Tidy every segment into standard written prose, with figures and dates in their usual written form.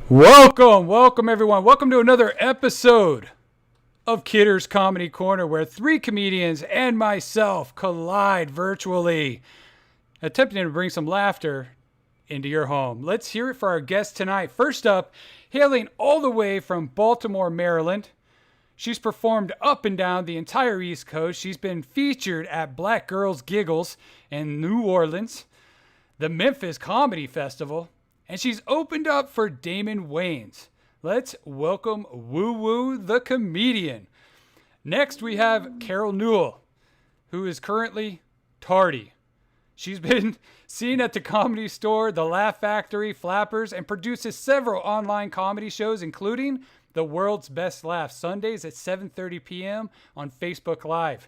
Welcome everyone. Welcome to another episode of Kidder's Comedy Corner, where three comedians and myself collide virtually, attempting to bring some laughter into your home. Let's hear it for our guest tonight. First up, hailing all the way from Baltimore, Maryland. She's performed up and down the entire East Coast. She's been featured at Black Girls Giggles in New Orleans, the Memphis Comedy Festival, and she's opened up for Damon Wayans. Let's welcome WooWoo the Comedian. Next, we have Carol Newell, who is currently tardy. She's been seen at the Comedy Store, the Laugh Factory, Flappers, and produces several online comedy shows, including The World's Best Laugh, Sundays at 7:30 p.m. on Facebook Live.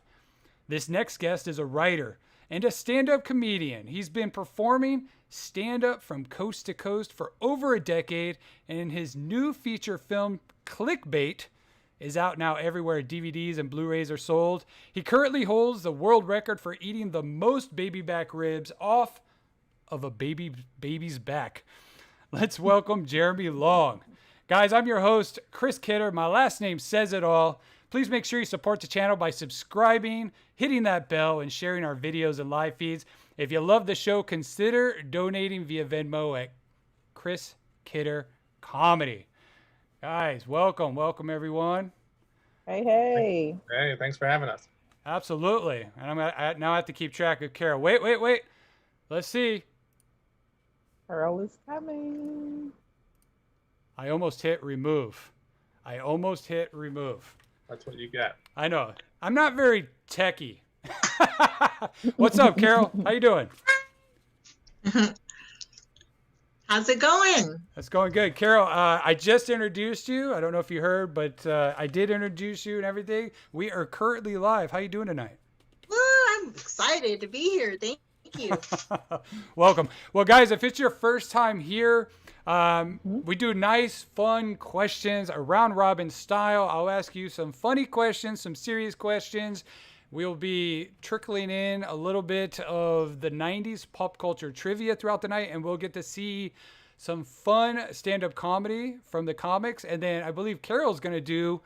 This next guest is a writer and a stand-up comedian. He's been performing stand-up from coast to coast for over a decade, and his new feature film, Clickbait, is out now everywhere DVDs and Blu-rays are sold. He currently holds the world record for eating the most baby back ribs off of a baby's back. Let's welcome Jeremy Long. Guys, I'm your host, Chris Kidder. My last name says it all. Please make sure you support the channel by subscribing, hitting that bell, and sharing our videos and live feeds. If you love the show, consider donating via Venmo at Chris Kidder Comedy. Guys, welcome everyone. Hey. Hey, thanks for having us. Absolutely. And I now have to keep track of Carol. Wait. Let's see. Carol is coming. I almost hit remove. That's what you get. I know. I'm not very techie. What's up, Carol? How you doing? How's it going? It's going good. Carol, I just introduced you. I don't know if you heard, but I did introduce you and everything. We are currently live. How you doing tonight? Woo, I'm excited to be here. Thank you. Welcome. Well, guys, if it's your first time here, we do nice, fun questions, a round robin style. I'll ask you some funny questions, some serious questions. We'll be trickling in a little bit of the 90s pop culture trivia throughout the night, and we'll get to see some fun stand-up comedy from the comics. And then I believe Carol's going to do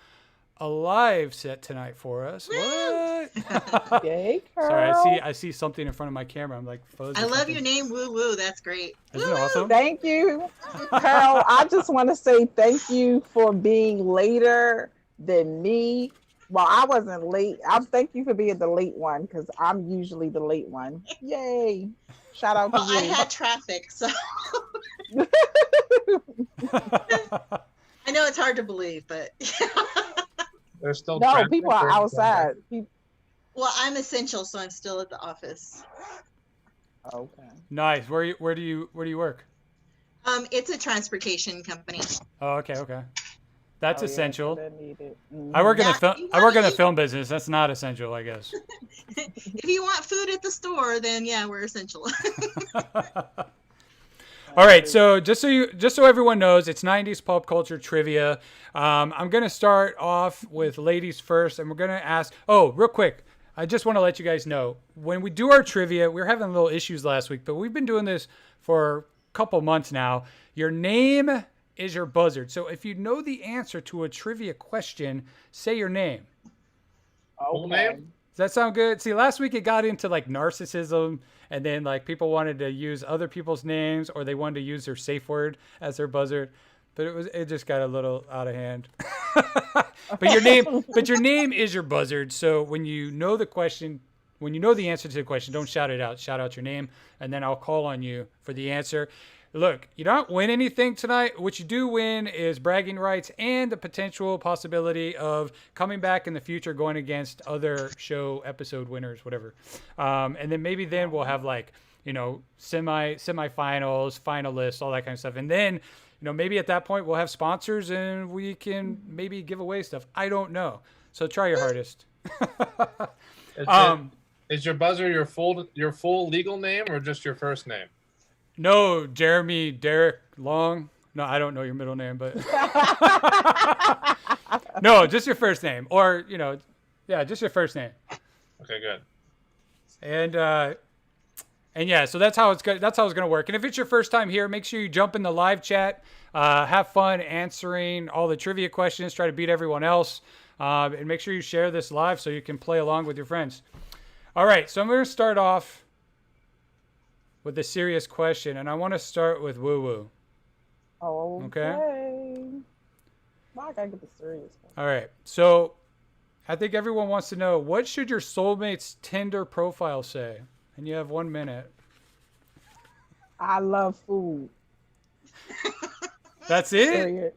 a live set tonight for us. Woo! What? Yay, Carol. Sorry, I see something in front of my camera. I'm like, fuzzy. I love your name, WooWoo. That's great. Isn't it Woo-woo. awesome? Thank you, Carol. I just want to say thank you for being later than me. Well, I wasn't late. Thank you for being the late one, because I'm usually the late one. Yay. Shout out to Well, you. I had traffic, so I know it's hard to believe, but There's still No, traffic people are during the outside. well, I'm essential, so I'm still at the office. Okay. Nice. Where do you work? It's a transportation company. Oh, okay. That's Oh, yeah, essential. so they need it. I work in Yeah, the film. you I work in the gotta film business. That's not essential, I guess. If you want food at the store, then yeah, we're essential. All right. So just so everyone knows, it's 90s pop culture trivia. I'm gonna start off with ladies first, and we're gonna ask. Oh, real quick. I just want to let you guys know, when we do our trivia, we were having little issues last week, but we've been doing this for a couple months now. Your name is your buzzard. So if you know the answer to a trivia question, say your name. Full Okay. name? Does that sound good? See, last week it got into like narcissism, and then like people wanted to use other people's names, or they wanted to use their safe word as their buzzard, but it just got a little out of hand. But your name is your buzzard. So when you know the question, when you know the answer to the question, don't shout it out. Shout out your name, and then I'll call on you for the answer. Look, you don't win anything tonight. What you do win is bragging rights and the potential possibility of coming back in the future, going against other show episode winners, whatever. And then maybe then we'll have like, semifinals, finalists, all that kind of stuff. And then, maybe at that point we'll have sponsors and we can maybe give away stuff. I don't know. So try your hardest. Is your buzzer your full legal name or just your first name? No, Jeremy Derek Long. No, I don't know your middle name, but no, just your first name, or just your first name. Okay, good. And yeah, so that's how it's going to work. And if it's your first time here, make sure you jump in the live chat. Have fun answering all the trivia questions. Try to beat everyone else. And make sure you share this live so you can play along with your friends. All right, so I'm going to start off with a serious question, and I want to start with WooWoo. Okay. Well, I gotta get the serious one. All right, so I think everyone wants to know, what should your soulmate's Tinder profile say? And you have 1 minute. I love food. That's it?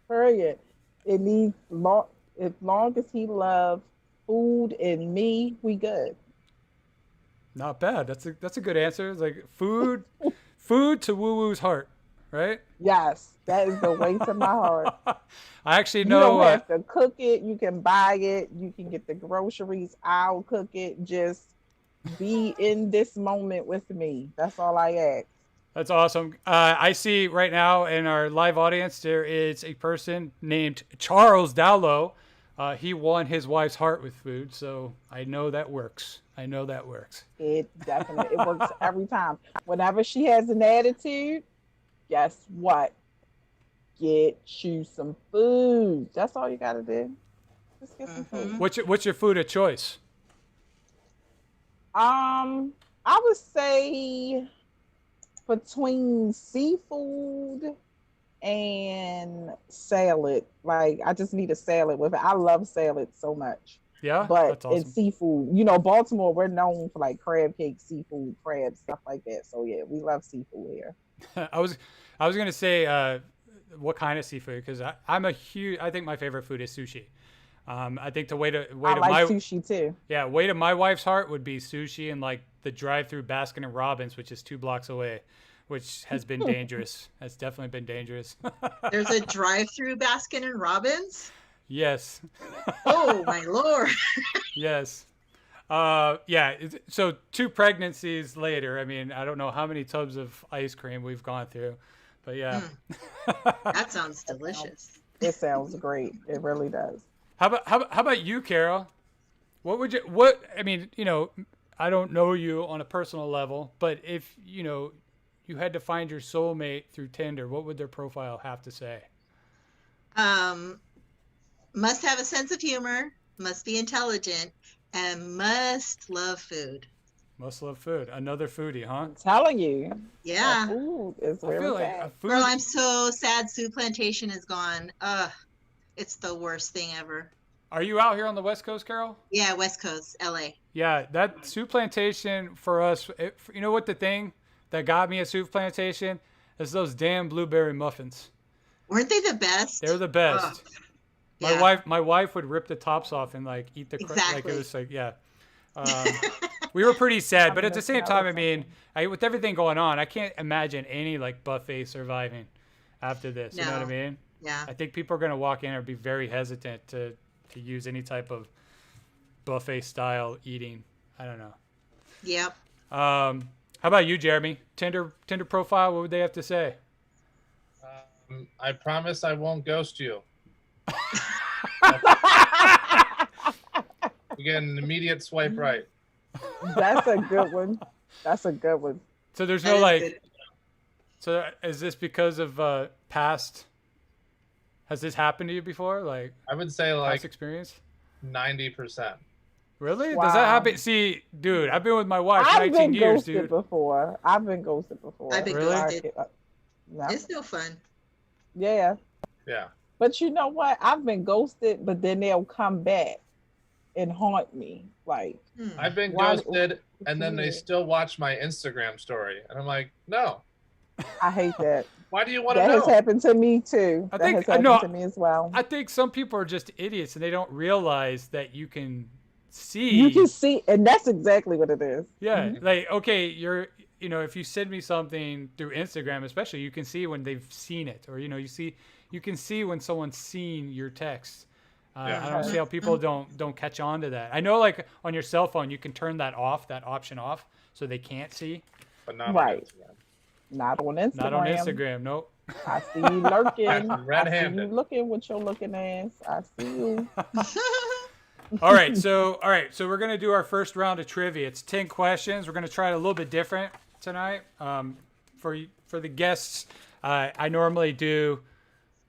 Period. It needs as long as he loves food and me, we good. Not bad. That's a good answer. It's like food to WooWoo's heart, right? Yes, that is the way to my heart. I actually You know. don't have to cook it. You can buy it. You can get the groceries. I'll cook it. Just be in this moment with me. That's all I ask. That's awesome. I see right now in our live audience there is a person named Charles Dowlow. He won his wife's heart with food, so I know that works. It definitely it works every time. Whenever she has an attitude, guess what? Get you some food. That's all you gotta do. Just get some food. What's your food of choice? I would say between seafood and salad. Like I just need a salad with it. I love salad so much. Yeah, But that's awesome. it's seafood. You know, Baltimore, we're known for like crab cake, seafood, crabs, stuff like that. So yeah, we love seafood here. I was gonna say what kind of seafood, because I think my favorite food is sushi. I think the way to I like sushi too. Yeah, way to my wife's heart would be sushi and like the drive-through Baskin and Robbins, which is 2 blocks away, which has been dangerous. Has definitely been dangerous. There's a drive-through Baskin and Robbins. Yes. Oh my Lord. Yes. Yeah. So 2 pregnancies later, I mean, I don't know how many tubs of ice cream we've gone through, but yeah. That sounds delicious. It sounds great. It really does. How about you, Carol? I mean, you know, I don't know you on a personal level, but if, you know, you had to find your soulmate through Tinder, what would their profile have to say? Must have a sense of humor, must be intelligent, and must love food. Must love food. Another foodie, huh? I'm telling you. Yeah. Food is I where feel it's like at. a food. Girl, I'm so sad Sioux Plantation is gone. It's the worst thing ever. Are you out here on the West Coast, Carol? Yeah, West Coast, LA. Yeah, that Sioux Plantation for us, you know what the thing that got me at Sioux Plantation is those damn blueberry muffins. Weren't they the best? They're the best. Yeah. My wife would rip the tops off and like eat the like Exactly. it was like yeah. We were pretty sad, but at the missing same out time, on I mean, with everything going on, I can't imagine any like buffet surviving after this. You know what I No. mean? Yeah. I think people are gonna walk in and be very hesitant to use any type of buffet style eating. I don't know. Yep. How about you, Jeremy? Tinder profile, what would they have to say? I promise I won't ghost you. You get an immediate swipe right. That's a good one. That's a good one. So there's That no is like. good. So is this because of past? Has this happened to you before? Like I would say past like experience? 90%. Really? Does Wow. that happen? See, dude, I've been with my wife I've 19 been years, ghosted dude. before. I've been ghosted before. I've been Really? ghosted. Yeah. It's no fun. Yeah. Yeah. But you know what? I've been ghosted, but then they'll come back and haunt me. Like, I've been Why- ghosted and then they Yeah. still watch my Instagram story. And I'm like, no. I hate that. Why do you want to That has know? happened to me too. I That think- has happened no, to me as well. I think some people are just idiots and they don't realize that you can see. You can see, and that's exactly what it is. Yeah, like okay, you know, if you send me something through Instagram, especially, you can see when they've seen it, or you know, you can see when someone's seen your text. Yeah. I don't see how people don't catch on to that. I know, like on your cell phone, you can turn that option off, so they can't see. But not Right. on Instagram. Not on Instagram. Not on Instagram, nope. I see you lurking. I see you Red-handed. looking with your looking ass. I see you. All right, so we're gonna do our first round of trivia. It's 10 questions. We're gonna try it a little bit different tonight. For the guests, I normally do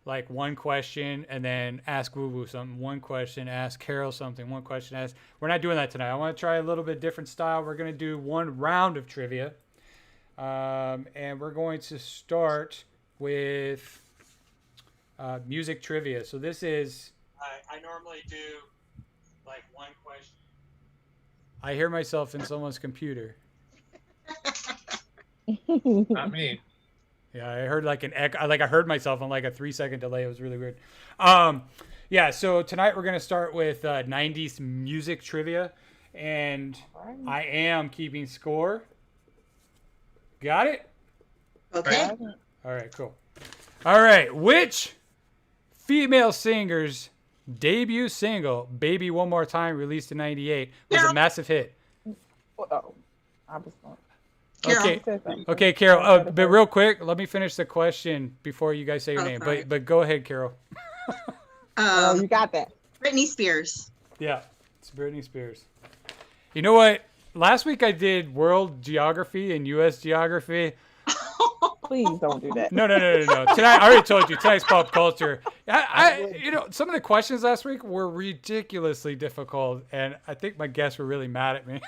like one question and then ask WooWoo something. One question, ask Carol something. One question, ask. We're not doing that tonight. I want to try a little bit different style. We're going to do one round of trivia. And we're going to start with music trivia. So this is, I normally do like one question. I hear myself in someone's computer. Not me. Yeah, I heard like an echo. I heard myself on like a 3-second delay. It was really weird. Yeah, so tonight we're going to start with 90s music trivia. And I am keeping score. Got it? Okay. All right, cool. All right, which female singer's debut single, Baby One More Time, released in 98, was a massive hit? Oh, I was going. Carol. Okay, Carol. But real quick, let me finish the question before you guys say your name. Sorry. But go ahead, Carol. You got that. Britney Spears. Yeah, it's Britney Spears. You know what? Last week I did world geography and U.S. geography. Please don't do that. No. Tonight, I already told you, tonight's pop culture. Some of the questions last week were ridiculously difficult, and I think my guests were really mad at me.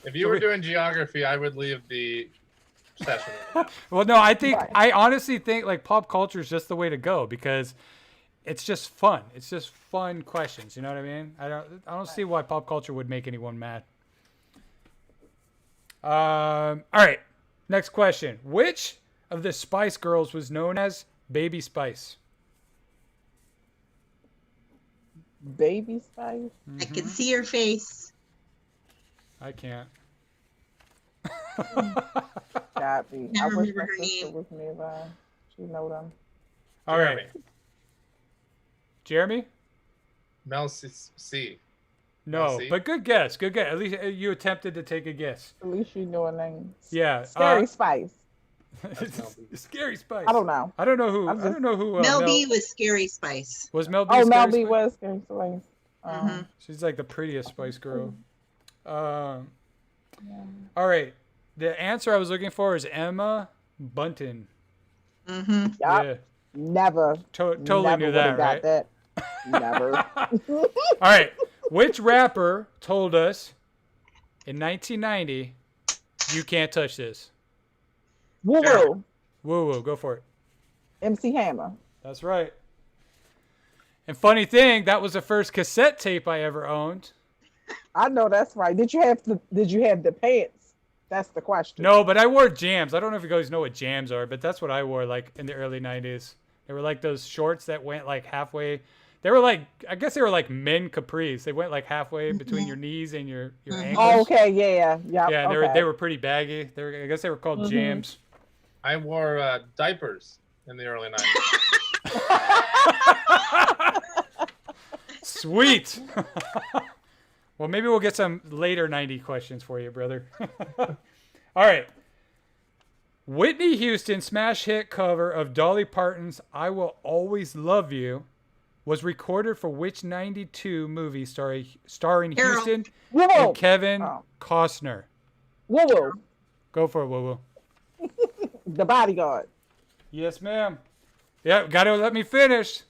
If you were doing geography, I would leave the session. Well, no, I honestly think like pop culture is just the way to go because it's just fun. It's just fun questions. You know what I mean? I don't see why pop culture would make anyone mad. All right. Next question. Which of the Spice Girls was known as Baby Spice? Baby Spice? I can see your face. I can't. Got me. Can't I wish remember my her sister name. was nearby. She know them. All right. Jeremy? Mel C. No, Mel C. but good guess. Good guess. At least you attempted to take a guess. At least you know a name. Yeah. Scary Spice. Scary Spice. I don't know. I don't know who. Mel B was Scary Spice. Was Mel B. Oh, Scary Mel B Spice? was Scary Spice. Mhm. She's like the prettiest Spice Girl. Yeah. All right. The answer I was looking for is Emma Bunton. Mm-hmm. Yup. Yeah. Never. Totally never knew would've that, got right? that. Never. All right. Which rapper told us in 1990, you can't touch this? WooWoo. Woo, go for it. MC Hammer. That's right. And funny thing, that was the first cassette tape I ever owned. I know that's right. Did you have the pants? That's the question. No, but I wore jams. I don't know if you guys know what jams are, but that's what I wore like in the early 90s. They were like those shorts that went like halfway. They were like, I guess they were like men capris. They went like halfway between your knees and your ankles. Oh, okay, yeah. Yeah, and okay. they were pretty baggy. I guess they were called jams. I wore diapers in the early 90s. Sweet. Well, maybe we'll get some later 90 questions for you, brother. All right. Whitney Houston's smash hit cover of Dolly Parton's I Will Always Love You was recorded for which 92 movie starring Carol. Houston WooWoo. and Kevin Costner? WooWoo. Go for it, WooWoo. The Bodyguard. Yes, ma'am. Yeah, gotta let me finish.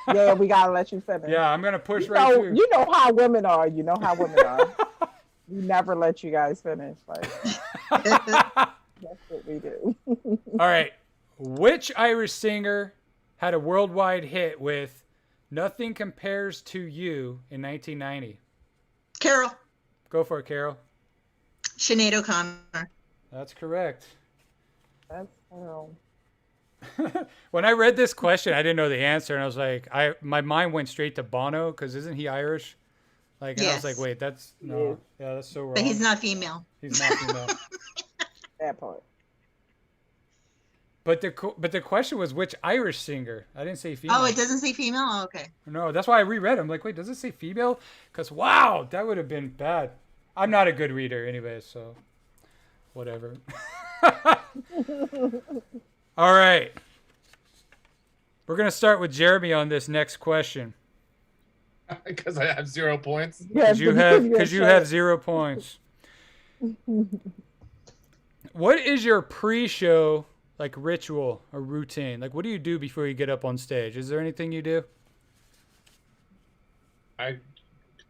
Yeah, we gotta let you finish. Yeah, I'm gonna push right through. You know how women are. You know how women are. We never let you guys finish. Like that's what we do. All right. Which Irish singer had a worldwide hit with Nothing Compares to You in 1990? Carol. Go for it, Carol. Sinead O'Connor. That's correct. That's terrible. When I read this question, I didn't know the answer, and I was like, my mind went straight to Bono because isn't he Irish? Like, and I was like, wait, that's no, yeah, that's so wrong. But he's not female. He's not female. That part. But the question was which Irish singer? I didn't say female. Oh, it doesn't say female? Oh, okay. No, that's why I reread. I'm like, wait, does it say female? Because wow, that would have been bad. I'm not a good reader, anyway, so whatever. All right. We're going to start with Jeremy on this next question. Because I have 0 points. Because you have 0 points. What is your pre-show like ritual or routine? Like, what do you do before you get up on stage? Is there anything you do? I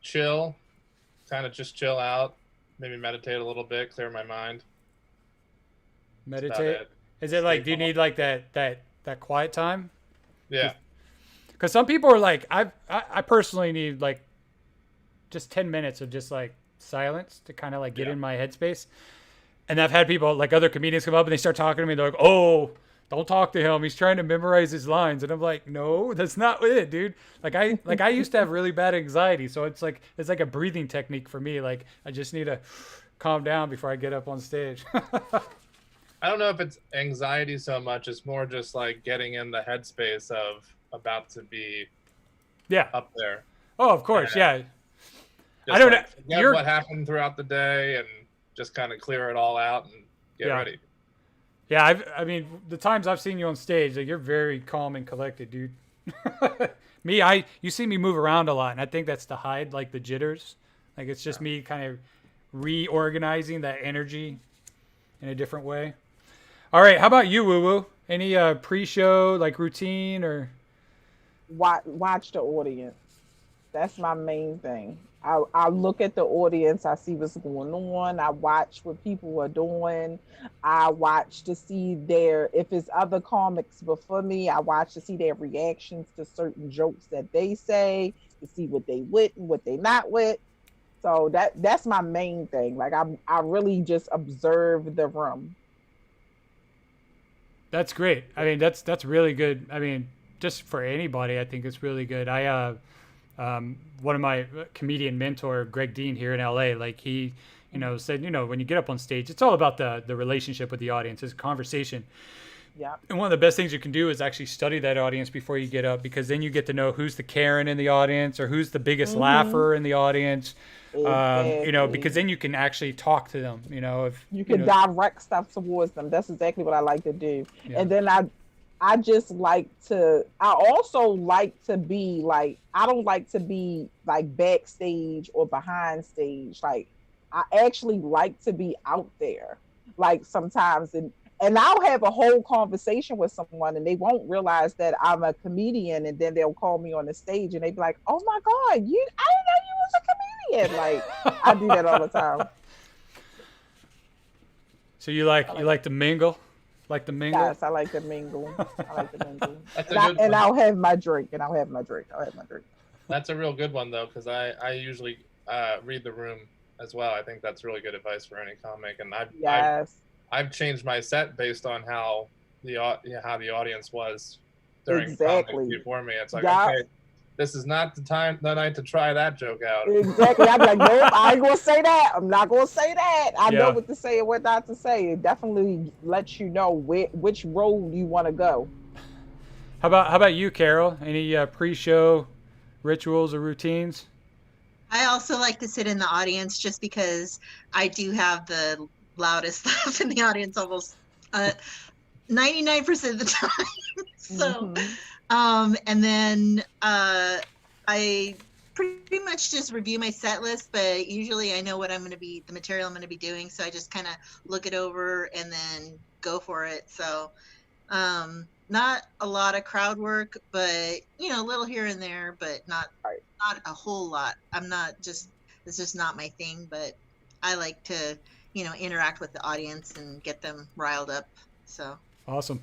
chill, kind of just chill out, maybe meditate a little bit, clear my mind. That's about Meditate? it. Is it like, Stay do you calm. need like that quiet time? Yeah. Because some people are like, I personally need like just 10 minutes of just like silence to kind of like get Yeah. in my headspace. And I've had people like other comedians come up and they start talking to me. They're like, "Oh, don't talk to him. He's trying to memorize his lines." And I'm like, "No, that's not it, dude." I used to have really bad anxiety, so it's like a breathing technique for me. Like I just need to calm down before I get up on stage. I don't know if it's anxiety so much. It's more just like getting in the headspace of about to be Yeah. up there. Oh, of course. Yeah. Just I don't know. Forget You're- what happened throughout the day and just kind of clear it all out and get Yeah. ready. Yeah. I mean, the times I've seen you on stage, like you're very calm and collected, dude. You see me move around a lot, and I think that's to hide like the jitters. Like it's just me kind of reorganizing that energy in a different way. All right, how about you, WooWoo? Any pre-show like routine or? Watch the audience. That's my main thing. I look at the audience. I see what's going on. I watch what people are doing. I watch to see if it's other comics before me. I watch to see their reactions to certain jokes that they say, to see what they with and what they not with. So that's my main thing. Like I really just observe the room. That's great. I mean, that's really good. I mean, just for anybody, I think it's really good. One of my comedian mentor, Greg Dean here in LA, like he, said, when you get up on stage, it's all about the relationship with the audience, it's a conversation. Yeah. And one of the best things you can do is actually study that audience before you get up, because then you get to know who's the Karen in the audience or who's the biggest laugher in the audience. Exactly. Because then you can actually talk to them, if you can direct stuff towards them. That's exactly what I like to do. Yeah. And then I just like to, I also like to be like, I don't like to be like backstage or behind stage. Like I actually like to be out there. Like sometimes and I'll have a whole conversation with someone and they won't realize that I'm a comedian, and then they'll call me on the stage and they be like, "Oh my God, I didn't know you was a comedian." Like I do that all the time. So you like to mingle? Like to mingle? Yes, I like to mingle. That's a good one. I'll have my drink. That's a real good one though, because I usually read the room as well. I think that's really good advice for any comic, and I've changed my set based on how the audience was during comic before me. It's like, okay, this is not the night to try that joke out. Exactly. I'm like, nope, I ain't gonna say that. I'm not gonna say that. I know what to say and what not to say. It definitely lets you know which road you want to go. How about you, Carol? Any pre-show rituals or routines? I also like to sit in the audience just because I do have the loudest laugh in the audience almost 99% of the time. So, and then I pretty much just review my set list, but usually I know what the material I'm going to be doing. So I just kind of look it over and then go for it. So, not a lot of crowd work, but a little here and there, but not a whole lot. It's just not my thing, but I like to, interact with the audience and get them riled up. So awesome.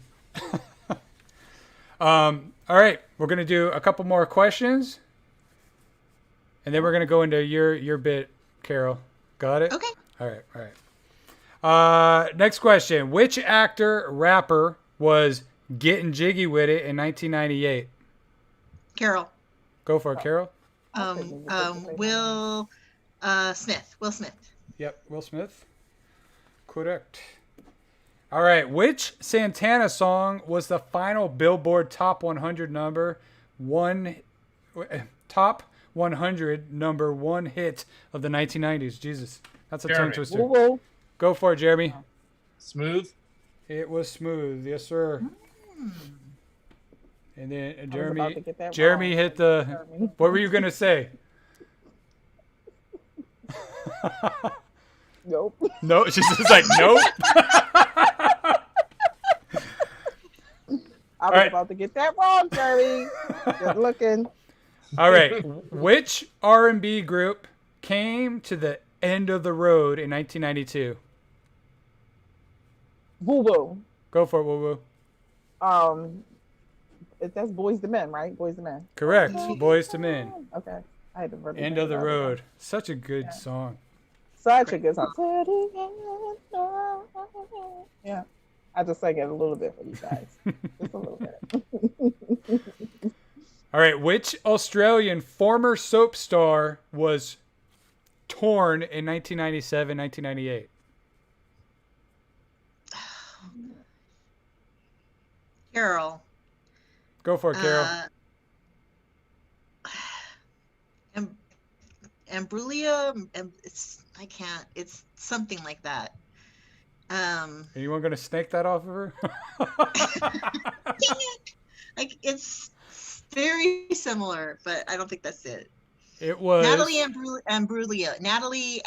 All right, we're gonna do a couple more questions, and then we're gonna go into your bit, Carol. Got it? okay. All right. Next question: which actor rapper was getting jiggy with it in 1998? Carol. Go for it, Carol. Will Smith. Yep, Will Smith. Correct. All right, which Santana song was the final Billboard Top 100 number one hit of the 1990s? Jesus, that's a tongue Jeremy. twister. WooWoo. Go for it, Jeremy. Smooth. It was Smooth, yes, sir. And then I was about to get that Jeremy wrong. hit the. Jeremy. What were you gonna say? Nope. No, she's just like nope. I was about to get that wrong, Jerry. Good looking. All right. Which R&B group came to the end of the road in 1992? WooWoo. Go for it, WooWoo. That's Boys to Men, right? Boys to Men. Correct. Boys to Men. Okay. I had to really End of the road. Such a good song. Such a good song. Yeah. I just sang it a little bit for you guys. Just a little bit. All right. Which Australian former soap star was torn in 1997, 1998? Carol. Go for it, Carol. Ambrulia. I can't. It's something like that. Anyone going to snake that off of her? Like it's very similar, but I don't think that's it. It was Natalie Ambrulia. Natalie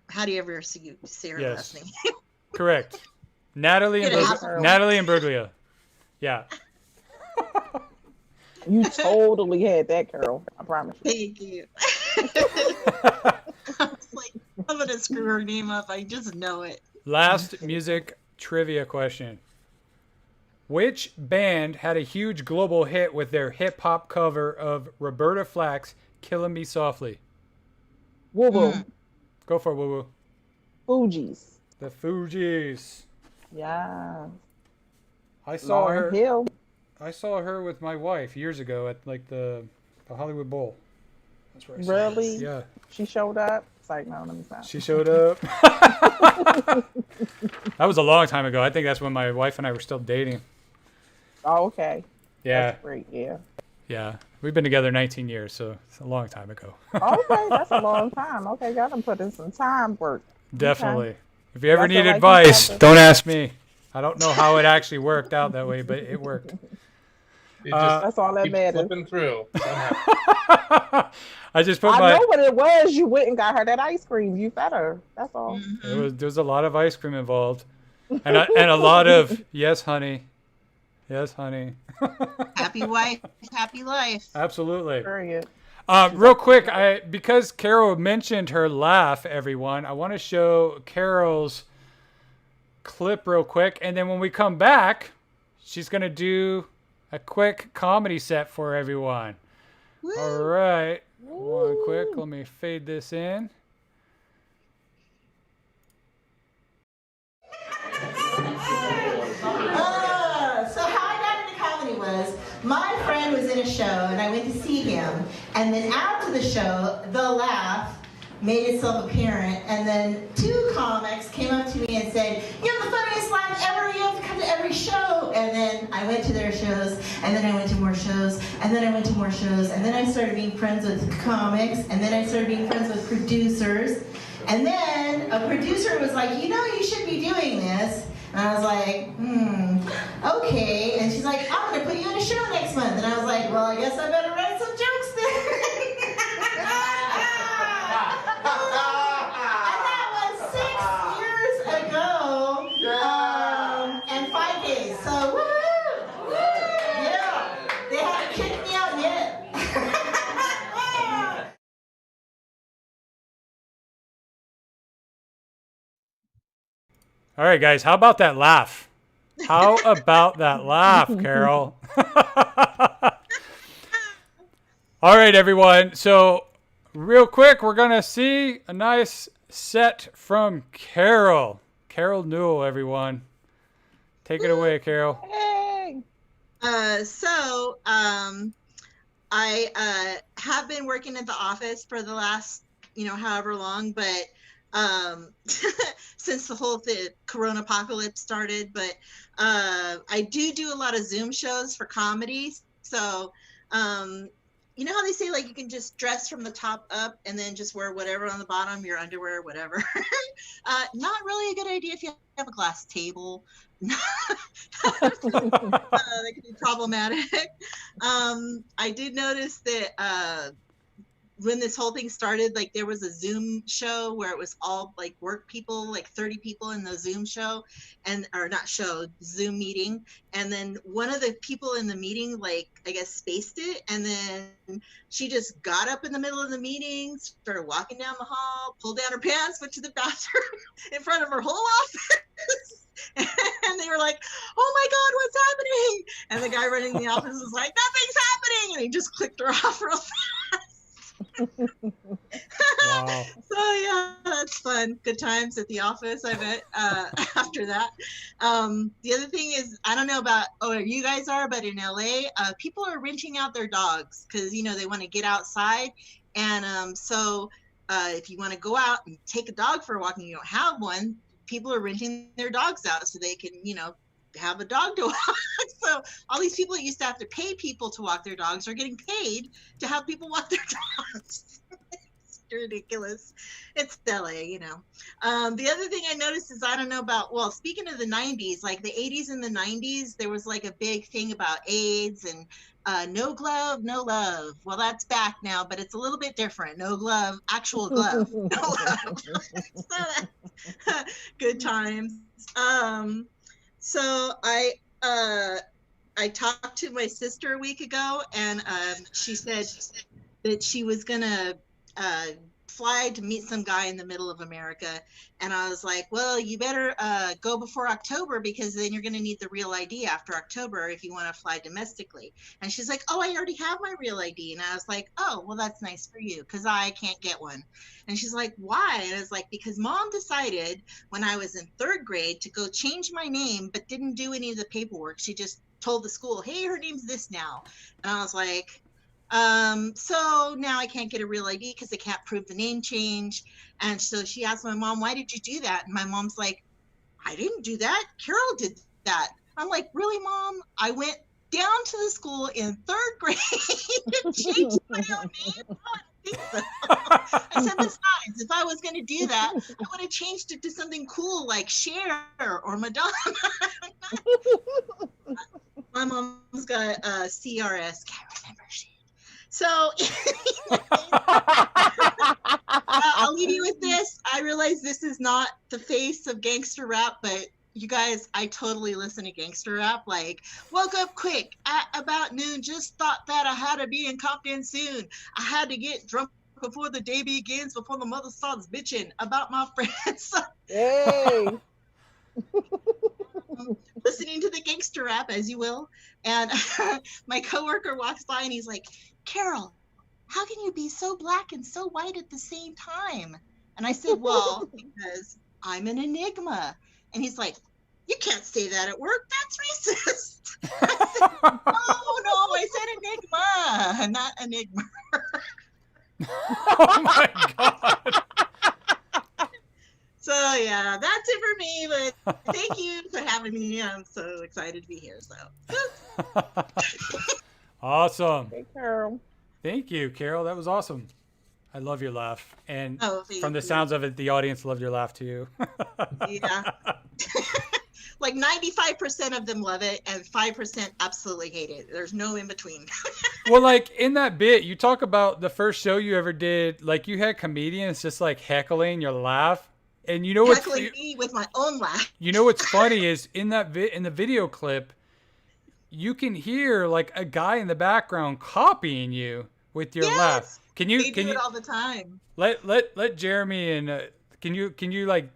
how do you ever say her last name? Correct. Natalie Imbruglia. Yeah. You totally had that, Carol. I promise you. Thank you. I was like, I'm gonna screw her name up. I just know it. Last music trivia question. Which band had a huge global hit with their hip-hop cover of Roberta Flack's Killing Me Softly? WooWoo. Go for it, WooWoo. Fugees. The Fugees. Yeah. I saw her. Hill. I saw her with my wife years ago at like the Hollywood Bowl. That's where I saw Really? her. Yeah. She showed up. It's like, no, let me stop. She showed up. That was a long time ago. I think that's when my wife and I were still dating. Oh, okay. Yeah. That's great. Yeah. Yeah. We've been together 19 years, so it's a long time ago. Okay, that's a long time. Okay, got to put in some time work. Definitely. Okay. If you ever That's need all right, advice, keep don't ask me. I don't know how it actually worked out that way, but it worked. You just That's all that keep matters. flipping through. I just put I my. know what it was. You went and got her that ice cream. You fed her. That's all. There was a lot of ice cream involved, and a lot of yes, honey, yes, honey. Happy wife, happy life. Absolutely. Period. Real quick, because Carol mentioned her laugh, everyone, I want to show Carol's clip real quick, and then when we come back, she's gonna do a quick comedy set for everyone. Woo. All right, one quick. Let me fade this in. So how I got into comedy was my friend was in a show and I went to see him, and then after the show, the laugh made itself apparent, and then two comics came up to me and said, "You have the funniest laugh ever, you have to come to every show." And then I went to their shows, and then I went to more shows, and then I went to more shows, and then I started being friends with comics, and then I started being friends with producers, and then a producer was like, "You know, you should be doing this." And I was like, okay. And she's like, "I'm going to put you in a show next month." And I was like, "Well, I guess I better write some jokes then." And that was 6 years ago, and 5 days. So, woohoo! Yeah, they haven't kicked me out yet. All right, guys, how about that laugh? How about that laugh, Carol? All right, everyone. So, real quick, we're going to see a nice set from Carol. Carol Newell, everyone. Take it away, Carol. Hey. I have been working at the office for the last, however long, but since the whole corona apocalypse started, but I do a lot of Zoom shows for comedy. So you know how they say, like, you can just dress from the top up and then just wear whatever on the bottom, your underwear, whatever. Not really a good idea if you have a glass table. That could be problematic. I did notice that when this whole thing started, like there was a Zoom show where it was all like work people, like 30 people in the Zoom show, or not show, Zoom meeting. And then one of the people in the meeting, like, I guess spaced it. And then she just got up in the middle of the meeting, started walking down the hall, pulled down her pants, went to the bathroom in front of her whole office. And they were like, "Oh my God, what's happening?" And the guy running the office was like, "Nothing's happening." And he just clicked her off real fast. Wow. So yeah, that's fun. Good times at the office, I bet. After that, the other thing is, I don't know about you guys are, but in LA, people are renting out their dogs because they want to get outside, and so if you want to go out and take a dog for a walk and you don't have one, people are renting their dogs out so they can have a dog to walk. So all these people that used to have to pay people to walk their dogs are getting paid to have people walk their dogs. It's ridiculous. It's LA, The other thing I noticed is, I don't know about, well, speaking of the 90s, like the 80s and the 90s, there was like a big thing about AIDS and no glove, no love. Well, that's back now, but it's a little bit different. No glove, actual glove, no love. So good times. So I talked to my sister a week ago, and she said that she was gonna fly to meet some guy in the middle of America. And I was like, well, you better go before October, because then you're gonna need the real ID after October if you want to fly domestically. And she's like, oh, I already have my real ID. And I was like, oh, well, that's nice for you, because I can't get one. And she's like, why? And I was like, because Mom decided when I was in 3rd grade to go change my name, but didn't do any of the paperwork. She just told the school, hey, her name's this now. And I was like, so now I can't get a real ID because they can't prove the name change. And so she asked my mom, why did you do that? And my mom's like, I didn't do that. Carol did that. I'm like, really, Mom? I went down to the school in 3rd grade to change my own name? No, I don't think so. I said, besides, if I was going to do that, I would have changed it to something cool like Cher or Madonna. My mom's got CRS, can't remember shit. So I'll leave you with this. I realize this is not the face of gangster rap, but you guys, I totally listen to gangster rap. Like, woke up quick at about noon, just thought that I had to be in Compton soon. I had to get drunk before the day begins, before the mother starts bitching about my friends. Hey. Listening to the gangster rap, as you will. And my coworker walks by and he's like, Carol, how can you be so black and so white at the same time? And I said, well, because I'm an enigma. And he's like, you can't say that at work. That's racist. I said, no, I said enigma, not enigma. Oh my God. So yeah, that's it for me, but thank you for having me. I'm so excited to be here. So Awesome. Hey, Carol. Thank you, Carol. That was awesome. I love your laugh. And from the you. sounds of it, the audience loved your laugh too. Yeah. Like 95% of them love it and 5% absolutely hate it. There's no in between. Well, like in that bit, you talk about the first show you ever did, like you had comedians just like heckling your laugh. And you know what's heckling me with my own laugh. You know what's funny is in that in the video clip, you can hear like a guy in the background copying you with your laugh. Can you do it all the time? Let Jeremy and can you like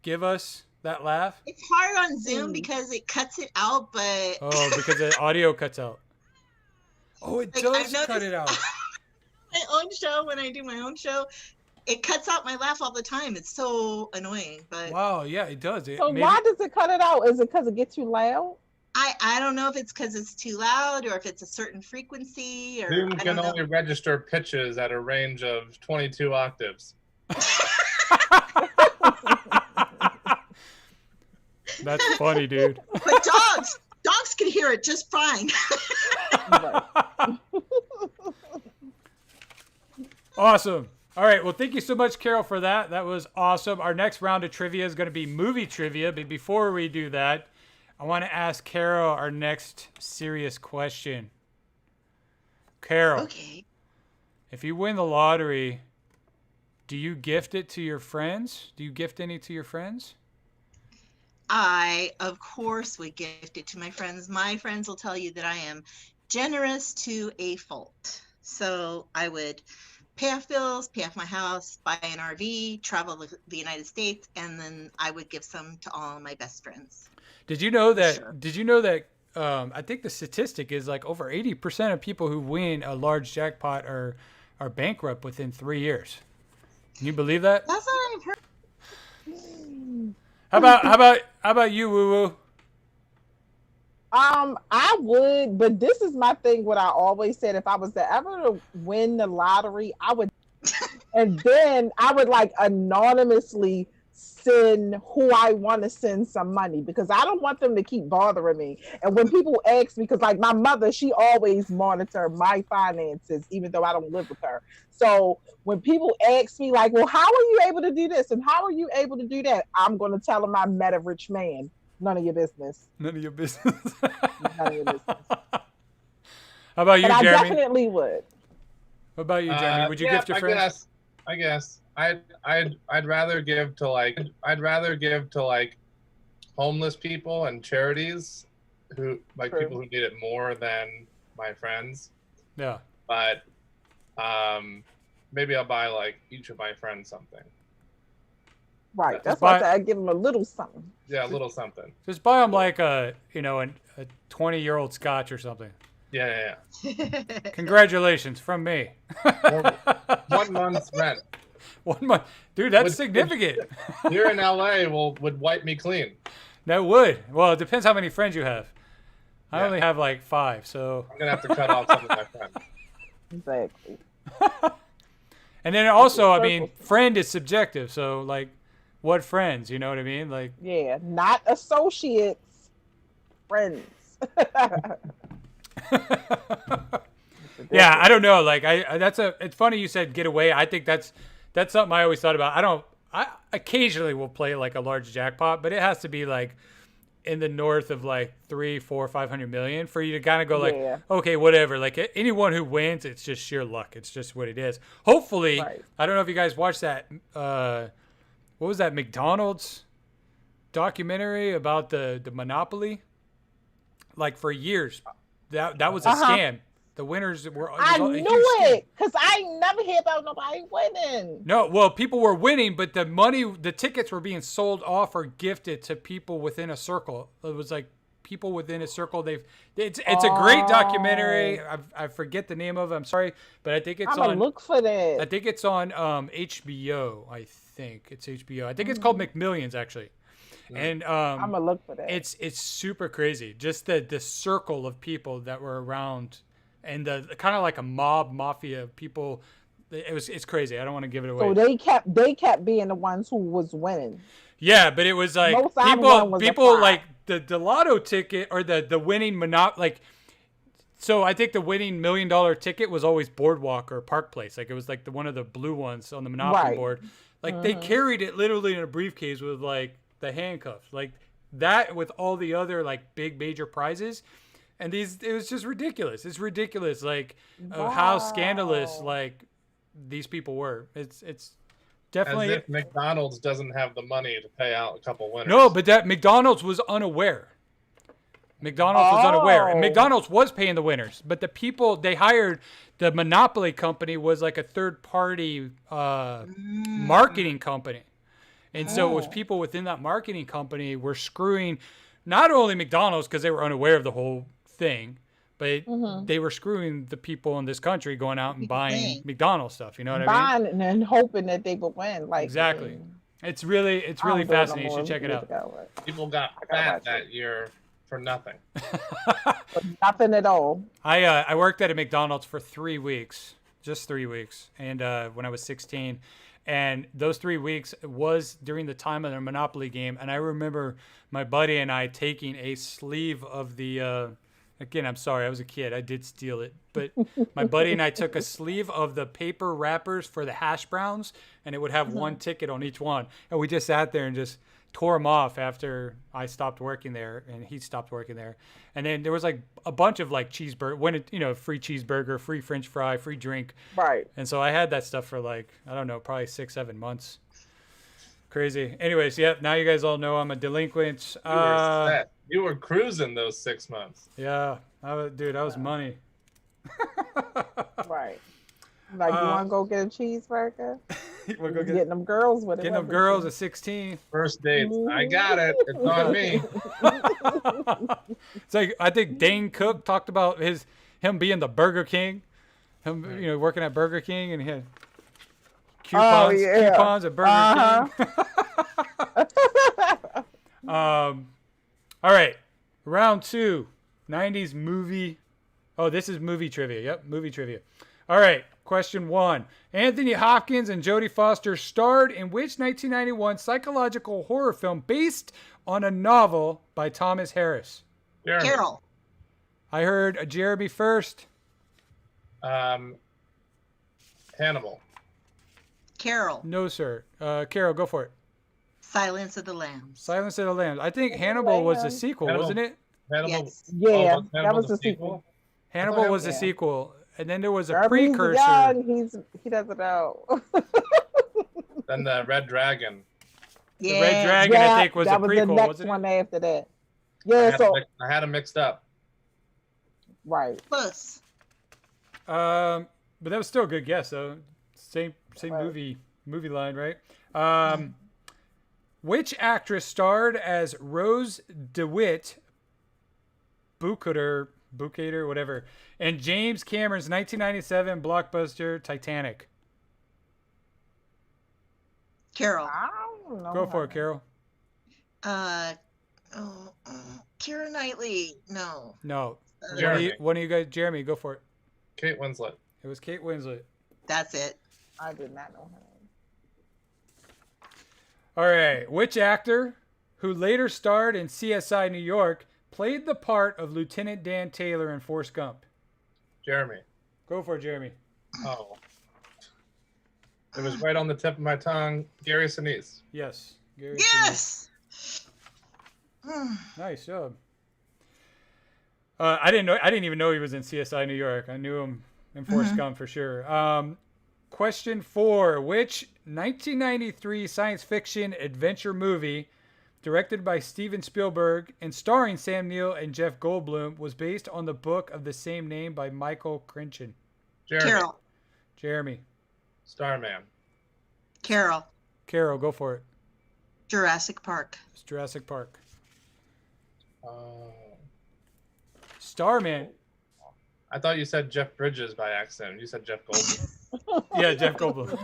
give us that laugh? It's hard on Zoom because it cuts it out, but because the audio cuts out. Oh, it does cut it out. My own show, when I do my own show, it cuts out my laugh all the time. It's so annoying, but wow, yeah, it does. So why does it cut it out? Is it because it gets too loud? I don't know if it's because it's too loud or if it's a certain frequency. Or Zoom can only register pitches at a range of 22 octaves. That's funny, dude. But dogs can hear it just fine. Awesome. All right. Well, thank you so much, Carol, for that. That was awesome. Our next round of trivia is going to be movie trivia. But before we do that, I want to ask Carol our next serious question. Carol. Okay. If you win the lottery, do you gift it to your friends? Do you gift any to your friends? I, of course, would gift it to my friends. My friends will tell you that I am generous to a fault. So I would pay off bills, pay off my house, buy an RV, travel the United States, and then I would give some to all my best friends. Did you know that? Sure. Did you know that? I think the statistic is like over 80% of people who win a large jackpot are bankrupt within 3 years. Can you believe that? That's what I've heard. How about you, WooWoo? I would, but this is my thing. What I always said: if I was to ever win the lottery, I would, and then I would like anonymously send who I want to send some money, because I don't want them to keep bothering me. And when people ask me, because like my mother, she always monitor my finances, even though I don't live with her. So when people ask me like, well, how are you able to do this? And how are you able to do that? I'm going to tell them I met a rich man. None of your business. None of your business. None of your business. How about you, But Jeremy? I definitely would. What about you, Jeremy? Would you gift your friends? I guess. I'd rather give to like homeless people and charities who like True. people who need it more than my friends. Yeah. But maybe I'll buy like each of my friends something. Right. That's Just why buy- I give them a little something. Yeah, a little something. Just buy them like a 20-year-old scotch or something. Yeah. Congratulations from me. 1 month's rent. 1 month. Dude, that's Would- significant. Here in LA would wipe me clean. That would. Well, it depends how many friends you have. I Yeah. only have like 5, so. I'm gonna have to cut off some of my friends. Exactly. And then also, I mean, friend is subjective. So, like, what friends? You know what I mean? Like, Yeah. Not associates. Friends. yeah, I don't know. Like, it's funny you said get away. I think that's something I always thought about. I occasionally will play like a large jackpot, but it has to be like in the north of like 300, 400, 500 million for you to kind of go like, Yeah. okay, whatever. Like anyone who wins, it's just sheer luck. It's just what it is. Hopefully, Right. I don't know if you guys watched that. What was that McDonald's documentary about the monopoly? Like for years, that was a scam. The winners were. I knew it, because I never hear about nobody winning. No, well, people were winning, but the tickets were being sold off or gifted to people within a circle. It was like people within a circle. It's a great documentary. I forget the name of it. I'm sorry, but I think it's I'm gonna look for that. I think it's on HBO. I think it's HBO. I think it's called McMillions actually. And I'm gonna look for that. it's super crazy. Just the circle of people that were around, and the kind of like a mafia people. It's crazy. I don't want to give it away. So they kept being the ones who was winning. Yeah, but it was like Most I won was a people prize. like the lotto ticket or the winning like. So I think the winning $1 million ticket was always Boardwalk or Park Place. Like it was like one of the blue ones on the Monopoly Right. board. Like they carried it literally in a briefcase with like the handcuffs, like that with all the other like big major prizes. And it was just ridiculous. It's ridiculous, like of how scandalous like these people were. It's definitely. As if McDonald's doesn't have the money to pay out a couple winners. No, but that McDonald's was unaware. McDonald's was unaware, and Oh. McDonald's was paying the winners. But the people they hired, the Monopoly company, was like a third-party marketing company, and so it was people within that marketing company were screwing not only McDonald's because they were unaware of the whole thing, but they were screwing the people in this country going out and buying McDonald's stuff. You know what I mean? Buying and hoping that they would win. Like Exactly. It's really I don't do it no fascinating. You more. should check it Years out. ago, People got gotta fat watch that year for nothing. but nothing at all. I worked at a McDonald's for 3 weeks, just 3 weeks, and when I was 16, and those 3 weeks was during the time of the Monopoly game, and I remember my buddy and I taking a sleeve of the Again, I'm sorry. I was a kid. I did steal it. But my buddy and I took a sleeve of the paper wrappers for the hash browns, and it would have one ticket on each one. And we just sat there and just tore them off after I stopped working there and he stopped working there. And then there was like a bunch of like cheeseburger, free cheeseburger, free French fry, free drink. Right. And so I had that stuff for like, I don't know, probably 6-7 months. Crazy. Anyways, yeah, now you guys all know I'm a delinquent. You were set. You were cruising those 6 months. Yeah. Dude, that was money. Right. Like, you want to go get a cheeseburger? We'll go getting them girls with it. Getting them girls at 16. First dates. I got it. It's on me. It's like, I think Dane Cook talked about him being the Burger King. Him, working at Burger King, and he had coupons at Burger King. All right. Round 2. 90s movie. Oh, this is movie trivia. Yep, movie trivia. All right. Question 1. Anthony Hopkins and Jodie Foster starred in which 1991 psychological horror film based on a novel by Thomas Harris? Jeremy. Carol. I heard Jeremy first. Hannibal. Carol. No, sir. Carol, go for it. Silence of the Lambs. Silence of the Lambs. I think Hannibal was the sequel, wasn't it? Hannibal. Yes. Yeah, Hannibal that was the sequel. Hannibal was the sequel. And then there was a Darby's precursor. young, he doesn't know. Then the Red Dragon. The Red Dragon, I think, was a that was prequel, the next wasn't one it? after that. Yeah, I had them mixed up. Right. Close. But that was still a good guess, though. Same Right. movie line, right? Which actress starred as Rose DeWitt, Bukater, whatever, in James Cameron's 1997 blockbuster Titanic? Carol. I don't know. Go for it, Carol. Keira Knightley. No. No. Jeremy. One of you guys, Jeremy, go for it. Kate Winslet. It was Kate Winslet. That's it. I did not know her. All right. Which actor, who later starred in CSI New York, played the part of Lieutenant Dan Taylor in Forrest Gump? Jeremy. Go for it, Jeremy. Oh. It was right on the tip of my tongue. Gary Sinise. Yes. Gary Yes. Sinise. Nice job. I didn't even know he was in CSI New York. I knew him in Forrest Gump for sure. Question 4. Which 1993 science fiction adventure movie, directed by Steven Spielberg and starring Sam Neill and Jeff Goldblum, was based on the book of the same name by Michael Crichton? Jeremy. Carol. Jeremy. Starman. Carol. Carol, go for it. Jurassic Park. It's Jurassic Park. Oh. Starman. I thought you said Jeff Bridges by accident. You said Jeff Goldblum. Yeah, Jeff Goldblum.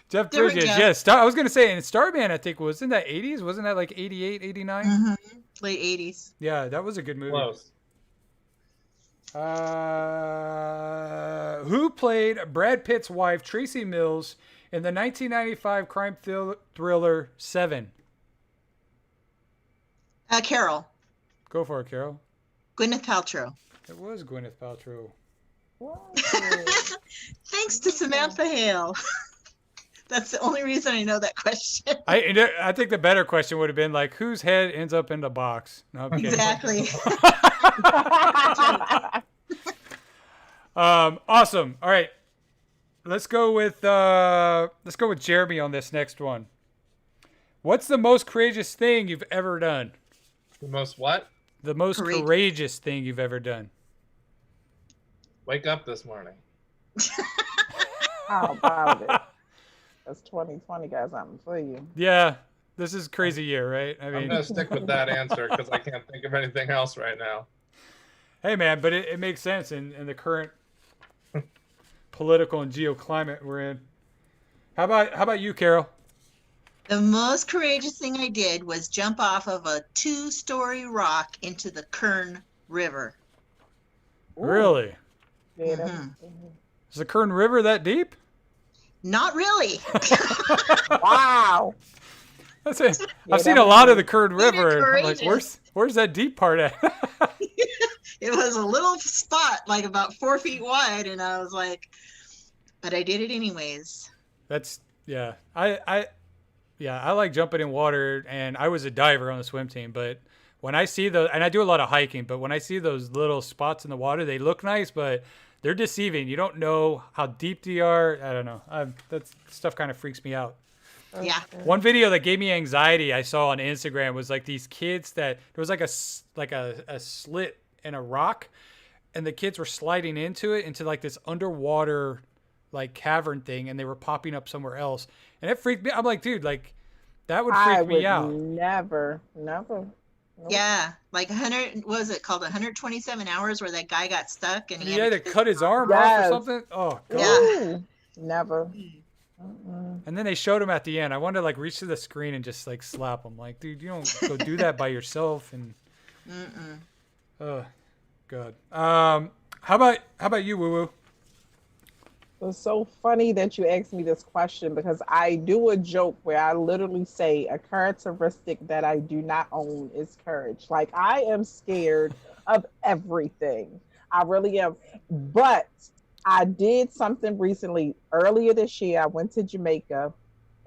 Jeff Different Bridges. Jeff. Yes. I was going to say, and Starman, I think, wasn't that 80s? Wasn't that like 88, 89? Late 80s. Yeah, that was a good movie. Close. Who played Brad Pitt's wife, Tracy Mills, in the 1995 crime thriller Seven? Carol. Go for it, Carol. Gwyneth Paltrow. It was Gwyneth Paltrow. Thanks to Samantha Hale. That's the only reason I know that question. I think the better question would have been like, whose head ends up in the box? No, I'm kidding. Exactly. Awesome. All right. Let's go with Jeremy on this next one. What's the most courageous thing you've ever done? The most what? The most courageous thing you've ever done. Wake up this morning. How about it? That's 2020, guys. I'm for you. Yeah, this is a crazy year, right? I I'm mean, going to stick with that answer because I can't think of anything else right now. hey man, but it makes sense in the current political and geoclimate we're in. How about you, Carol? The most courageous thing I did was jump off of a 2-story rock into the Kern River. Ooh. Really? Yeah, Is the Kern River that deep? Not really. Wow. That's it. Yeah, I've seen that a was lot of the good. Kern River. And I'm like, courageous. where's that deep part at? It was a little spot, like about 4 feet wide, and I was like, but I did it anyways. That's yeah. I like jumping in water, and I was a diver on the swim team. But when I see those, and I do a lot of hiking, but when I see those little spots in the water, they look nice, but they're deceiving. You don't know how deep they are. I don't know. That stuff kind of freaks me out. Yeah. One video that gave me anxiety I saw on Instagram was like these kids that there was like a slit in a rock, and the kids were sliding into like this underwater like cavern thing, and they were popping up somewhere else, and it freaked me. I'm like, dude, like that would freak me out. Never. Nope. Yeah, like 100, what was it called? 127 hours where that guy got stuck and He had to cut his arm off or something. Oh god. Yeah. Never. And then they showed him at the end. I wanted to like reach to the screen and just like slap him. Like, dude, you don't go do that by yourself. And oh god. How about you, WooWoo? It's so funny that you asked me this question because I do a joke where I literally say a characteristic that I do not own is courage. Like I am scared of everything. I really am. But I did something recently. Earlier this year, I went to Jamaica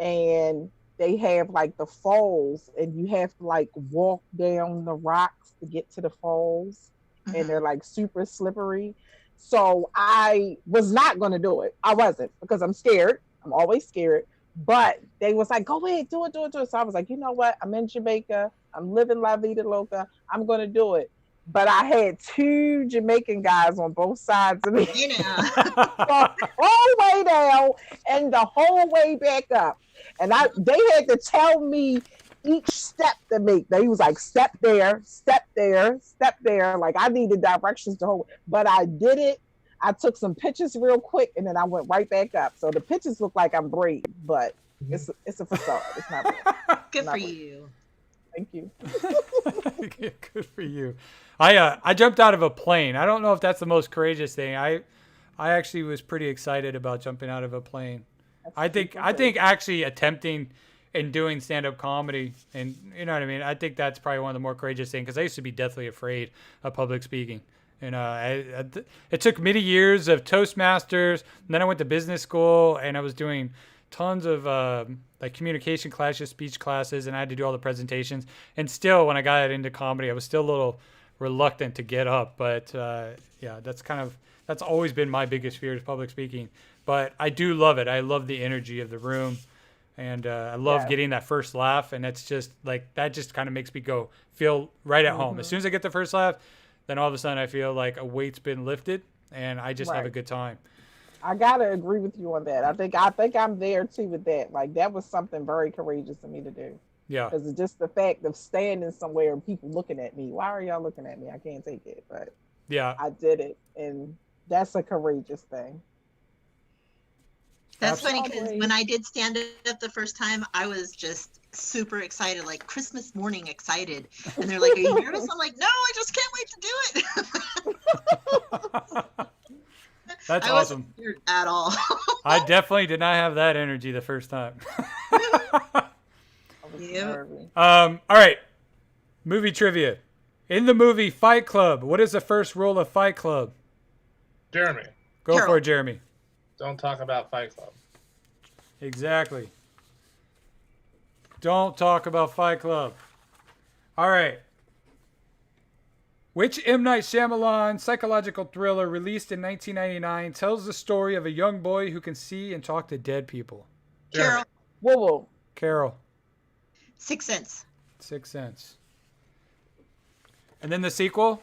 and they have like the falls and you have to like walk down the rocks to get to the falls and they're like super slippery. So I was not going to do it. I wasn't because I'm scared. I'm always scared. But they was like, go ahead, do it. So I was like, you know what? I'm in Jamaica. I'm living La Vida Loca. I'm going to do it. But I had 2 Jamaican guys on both sides of me. You know. The whole way down and the whole way back up. And they had to tell me each step to make. They was like, step there, step there, step there. Like I needed directions to hold. But I did it. I took some pictures real quick and then I went right back up. So the pictures look like I'm brave, but it's a facade. It's not real. Good Not for real. you. Thank you. Good for you. I jumped out of a plane. I don't know if that's the most courageous thing. I actually was pretty excited about jumping out of a plane. I think actually attempting and doing stand-up comedy, and you know what I mean, I think that's probably one of the more courageous things because I used to be deathly afraid of public speaking. And it took many years of Toastmasters, and then I went to business school, and I was doing tons of like communication classes, speech classes, and I had to do all the presentations. And still, when I got into comedy, I was still a little reluctant to get up. But yeah, that's always been my biggest fear is public speaking. But I do love it. I love the energy of the room. And I love getting that first laugh. And it's just like, that just kind of makes me feel right at home. As soon as I get the first laugh, then all of a sudden I feel like a weight's been lifted and I just have a good time. I gotta agree with you on that. I think I'm there too with that. Like that was something very courageous of me to do. Yeah. Because it's just the fact of standing somewhere and people looking at me. Why are y'all looking at me? I can't take it. But yeah, I did it. And that's a courageous thing. That's funny because when I did stand up the first time, I was just super excited, like Christmas morning excited. And they're like, are you nervous? I'm like, no, I just can't wait to do it. That's I awesome. wasn't scared at all. I definitely did not have that energy the first time. All right. Movie trivia. In the movie Fight Club, what is the first rule of Fight Club? Jeremy. Go for it, Jeremy. Don't talk about Fight Club. Exactly. Don't talk about Fight Club. All right. Which M. Night Shyamalan psychological thriller released in 1999 tells the story of a young boy who can see and talk to dead people? Carol. Whoa. Carol. Sixth Sense. Sixth Sense. And then the sequel?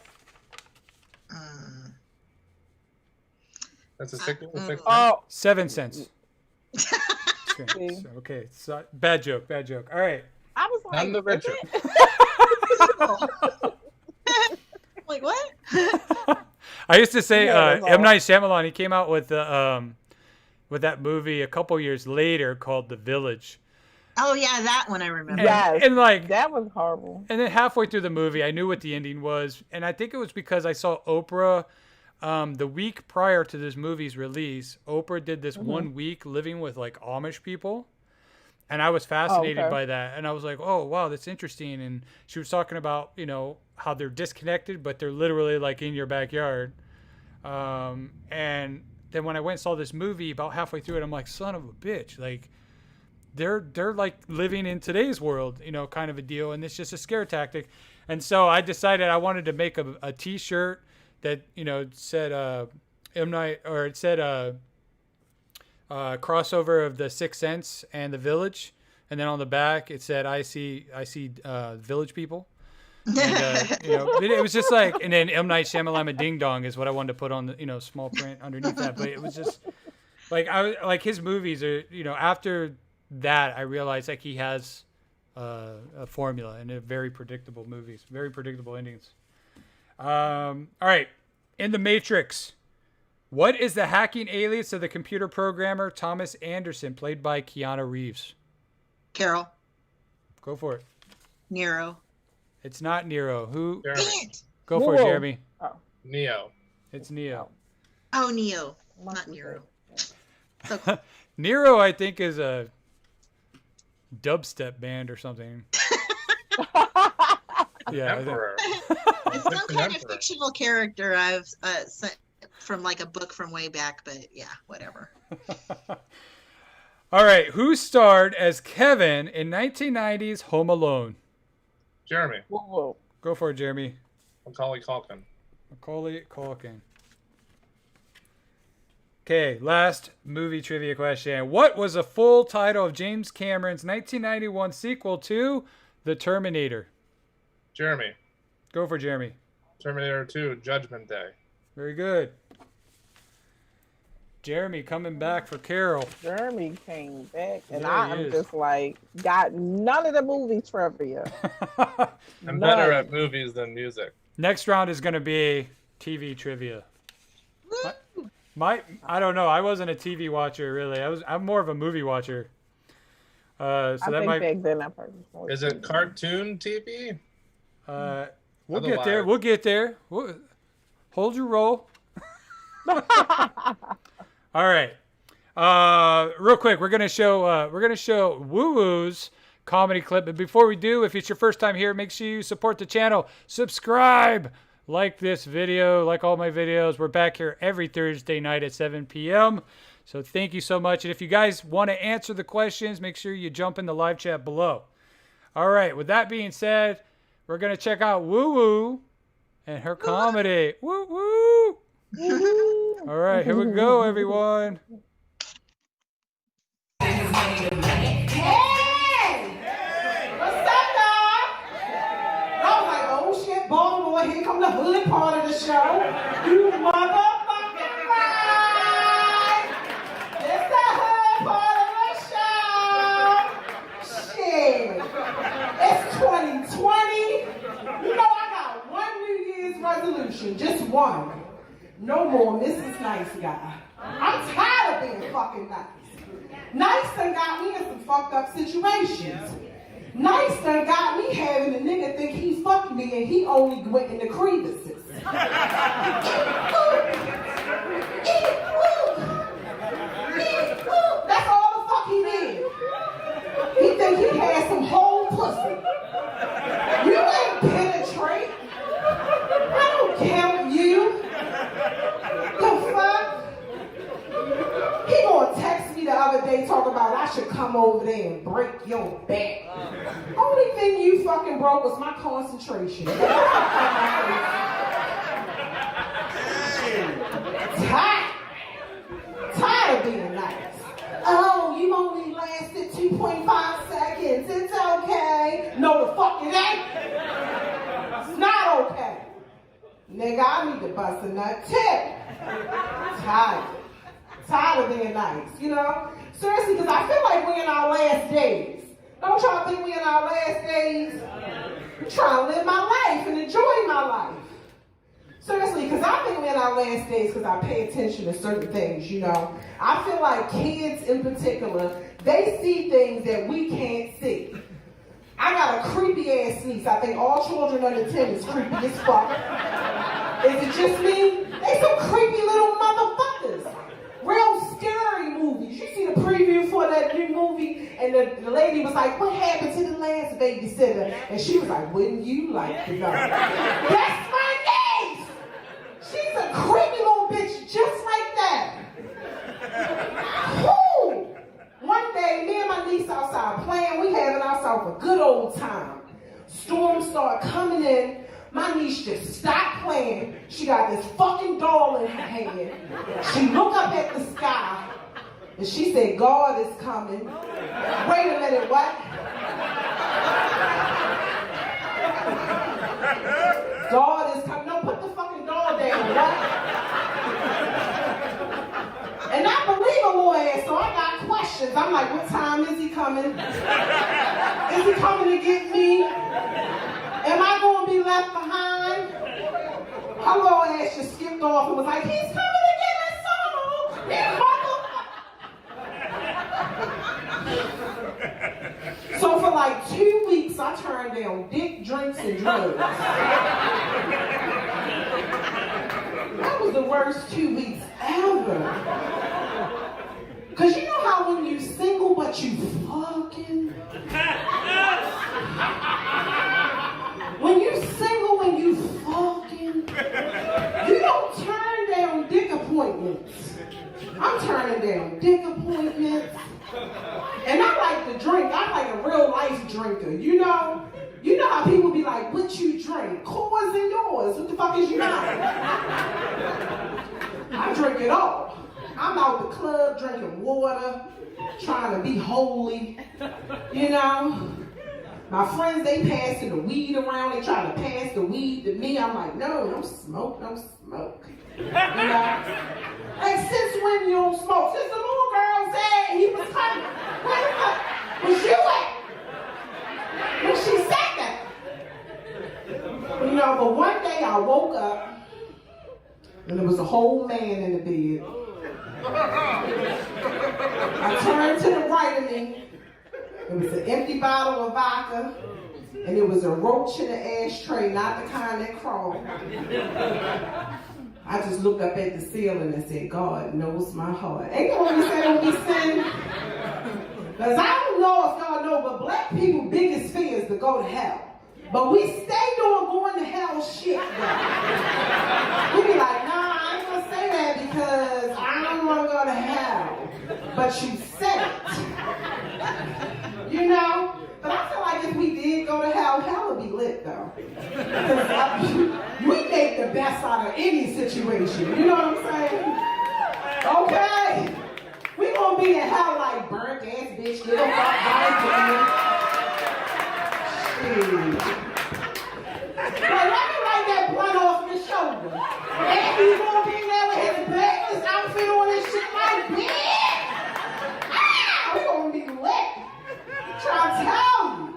That's a sequel? Oh. Seven Sense. Okay. So, bad joke. All right. I was like, I'm the richer. Like what? I used to say that's M. Night Shyamalan, he came out with that movie a couple years later called The Village. Oh yeah, that one I remember. Yes. And like that was horrible. And then halfway through the movie, I knew what the ending was, and I think it was because I saw Oprah the week prior to this movie's release. Oprah did this 1 week living with like Amish people, And I was fascinated okay. by that. And I was like, oh, wow, that's interesting. And she was talking about, you know, how they're disconnected, but they're literally like in your backyard. And then when I went and saw this movie, about halfway through it, I'm like, son of a bitch. Like, they're like living in today's world, you know, kind of a deal. And it's just a scare tactic. And so I decided I wanted to make a T-shirt that, you know, said M. Night, or it said crossover of The Sixth Sense and The Village, and then on the back it said I see village people. And, you know, it was just like, and then M. Night Shyamalan Ding Dong is what I wanted to put on the, you know, small print underneath that. But it was just like, like his movies are, you know, after that I realized like he has a formula and very predictable movies, very predictable endings. All right, in The Matrix, what is the hacking alias of the computer programmer Thomas Anderson, played by Keanu Reeves? Carol. Go for it. Nero. It's not Nero. Who? Jeremy. Go for it, Jeremy. Oh. Neo. It's Neo. Oh, Neo. Not Nero. So, Nero, I think, is a dubstep band or something. Yeah. Emperor. it's some kind of fictional character I've sent from like a book from way back, but yeah, whatever. All right. Who starred as Kevin in 1990's Home Alone? Jeremy. Whoa. Go for it, Jeremy. Macaulay Culkin. Macaulay Culkin. Okay, last movie trivia question. What was the full title of James Cameron's 1991 sequel to The Terminator? Jeremy. Go for Jeremy. Terminator 2, Judgment Day. Very good. Jeremy coming back for Carol. Jeremy came back, and Yeah, I he am is. just like, got none of the movie trivia. I'm None. better at movies than music. Next round is going to be TV trivia. Woo! I don't know. I wasn't a TV watcher really. I'm more of a movie watcher. So I that think might. back then I probably was more Is it TV. cartoon TV? We'll get there. Otherwise- We'll get there. Hold your roll. All right. Real quick, we're gonna show WooWoo's comedy clip. But before we do, if it's your first time here, make sure you support the channel. Subscribe, like this video, like all my videos. We're back here every Thursday night at 7 p.m. So thank you so much. And if you guys want to answer the questions, make sure you jump in the live chat below. All right. With that being said, we're gonna check out WooWoo and her comedy. Woo woo! All right, here we go, everyone. Hey! What's up, y'all? I was like, oh shit, Baltimore, here come the hood part of the show. You motherfucking right! It's the hood part of the show. Shit. It's 2020. You know, I got one New Year's resolution, just one. No more Mrs. Nice Guy. I'm tired of being fucking nice. Nice done got me in some fucked up situations. Nice done got me having a nigga think he fucked me and he only went in the crevices. That's all the fuck he did. He think he had some whole pussy. You ain't penetrate. I don't count you. The fuck? He gonna text me the other day talking about I should come over there and break your back. Only thing you fucking broke was my concentration. Tired of being nice. Oh, you only lasted 2.5 seconds. It's okay. No, the fuck it ain't. It's not okay. Nigga, I need to bust a nut tip. Tired of being nice, you know? Seriously, because I feel like we're in our last days. Don't y'all think we're in our last days? I'm trying to live my life and enjoy my life. Seriously, because I think we're in our last days because I pay attention to certain things, you know? I feel like kids in particular, they see things that we can't see. I got a creepy ass niece. I think all children under 10 is creepy as fuck. Is it just me? They some creepy little motherfuckers. Real scary movies. You see the preview for that new movie And the lady was like, what happened to the last babysitter? And she was like, wouldn't you like to know? That's my niece! She's a creepy little bitch just like that. Woo! One day, me and my niece outside playing, we having ourselves a good old time. Storms start coming in. My niece just stopped playing. She got this fucking doll in her hand. She looked up at the sky and she said, God is coming. Wait a minute, what? God is coming. No, put the fucking doll down, what? And I believe a little ass, so I got questions. I'm like, what time is he coming? Is he coming to get me? Am I going to be left behind? Her little ass just skipped off and was like, he's coming to get us all. So for like 2 weeks, I turned down dick, drinks, and drugs. That was the worst 2 weeks ever. Because you know how when you single but you fucking? When you single and you fucking, you don't turn down dick appointments. I'm turning down dick appointments. And I like to drink. I'm like a real life drinker, you know? You know how people be like, what you drink? Coors and yours. What the fuck is you not? I drink it all. I'm out the club drinking water, trying to be holy, you know? My friends, they passing the weed around. They try to pass the weed to me. I'm like, no, don't smoke, don't smoke. You know? Like, since when you don't smoke? Since the little girl said he was coming. Where the fuck was you at? When she said that. You know, but one day I woke up and there was a whole man in the bed. I turned to the right of me. It was an empty bottle of vodka, and it was a roach in the ashtray, not the kind that crawled. I just looked up at the ceiling and said, God knows my heart. Ain't no one said it would be sin. Because I don't know if y'all know, but black people's biggest fear is to go to hell. But we stay doing going to hell shit, though. We be like, nah, I ain't gonna say that because I don't want to go to hell. But you said it. You know? But I feel like if we did go to hell, hell would be lit, though. We make the best out of any situation. You know what I'm saying? Okay. We gonna be in hell like burnt ass bitch, get a fuck right. Like, let me write that blunt off your shoulder. And he's gonna be there with his backless outfit on and shit like, bitch! Ah! We gonna be lit. Trying to tell you.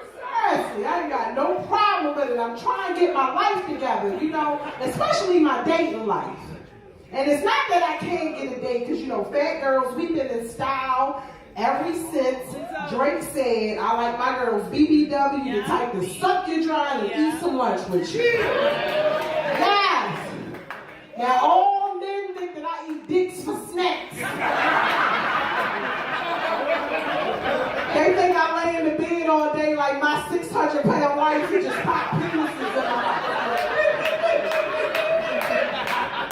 Seriously, I ain't got no problem with it. I'm trying to get my life together, you know, especially my dating life. And it's not that I can't get a date, because, you know, fat girls, we've been in style ever since Drake said, I like my girls BBW, the type to suck you dry and eat some lunch with you. Yes. Now all men think that I eat dicks for snacks. They think I lay in the bed all day like my 600-pound wife who just pop penises in my mouth.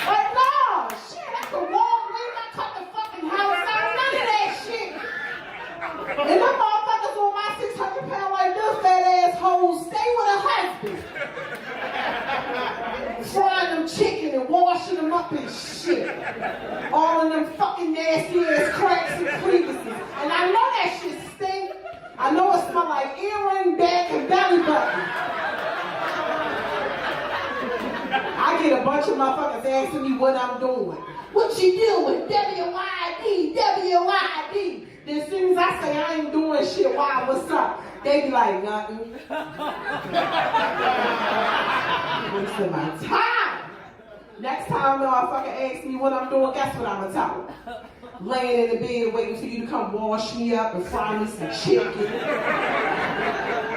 But no, shit, that's a wall ring. I cut the fucking house out. None of that shit. And them motherfuckers on my 600-pound like this fat ass hoes stay with a husband. Frying them chicken and washing them up and shit. All of them fucking nasty ass cracks and crevices. And I know that shit stink. I know it smell like earring, back, and belly button. I get a bunch of motherfuckers asking me what I'm doing. What you doing? W-Y-D, W-Y-D. Then as soon as I say I ain't doing shit, why, what's up? They be like, nothing. Wasting my time. Next time a motherfucker asks me what I'm doing, guess what I'm gonna tell them? Laying in the bed waiting for you to come wash me up and fry me some chicken.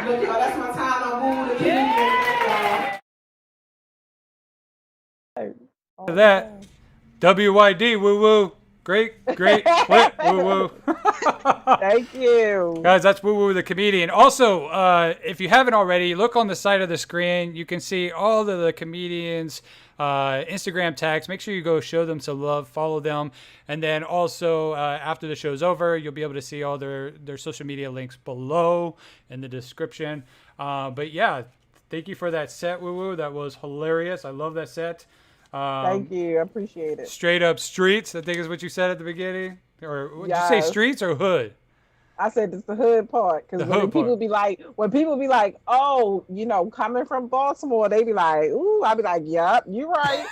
Look, y'all, that's my time on WooWoo the Comedian. For that, WYD, woo woo. Great. What? Woo woo. Thank you. Guys, that's WooWoo the Comedian. Also, if you haven't already, look on the side of the screen. You can see all of the comedians' Instagram tags. Make sure you go show them some love, follow them. And then also, after the show's over, you'll be able to see all their social media links below in the description. But yeah, thank you for that set, WooWoo. That was hilarious. I love that set. Thank you. I appreciate it. Straight up streets, I think is what you said at the beginning. Or did you say streets or hood? I said it's the hood part, because when people be like, oh, you know, coming from Baltimore, they be like, ooh, I be like, yep, you right.